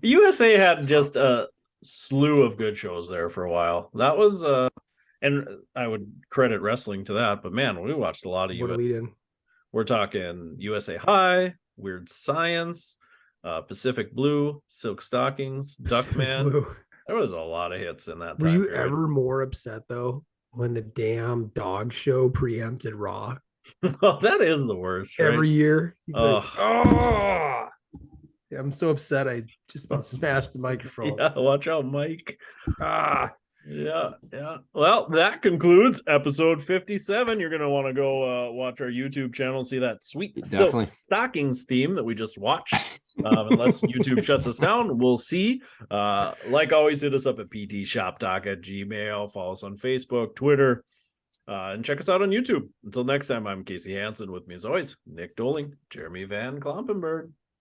USA had just a slew of good shows there for a while. That was and I would credit wrestling to that, but man, we watched a lot of What a US. lead in. We're talking USA High, Weird Science, Pacific Blue, Silk Stockings, Duckman. Blue. There was a lot of hits in that Were time you period. ever more upset though when the damn dog show preempted Raw? Oh, that is the worst. Right? every year. He'd be like, Oh. oh, yeah, I'm so upset. I just about smashed the microphone. Yeah, watch out, Mike. Ah, Yeah. Well, that concludes episode 57. You're gonna want to go watch our YouTube channel, see that sweet Definitely. silk stockings theme that we just watched. Unless YouTube shuts us down, we'll see. Like always, hit us up at ptshoptalk@gmail. Follow us on Facebook, Twitter, and check us out on YouTube. Until next time, I'm Casey Hansen. With me as always, Nick Doling, Jeremy Van Klompenberg.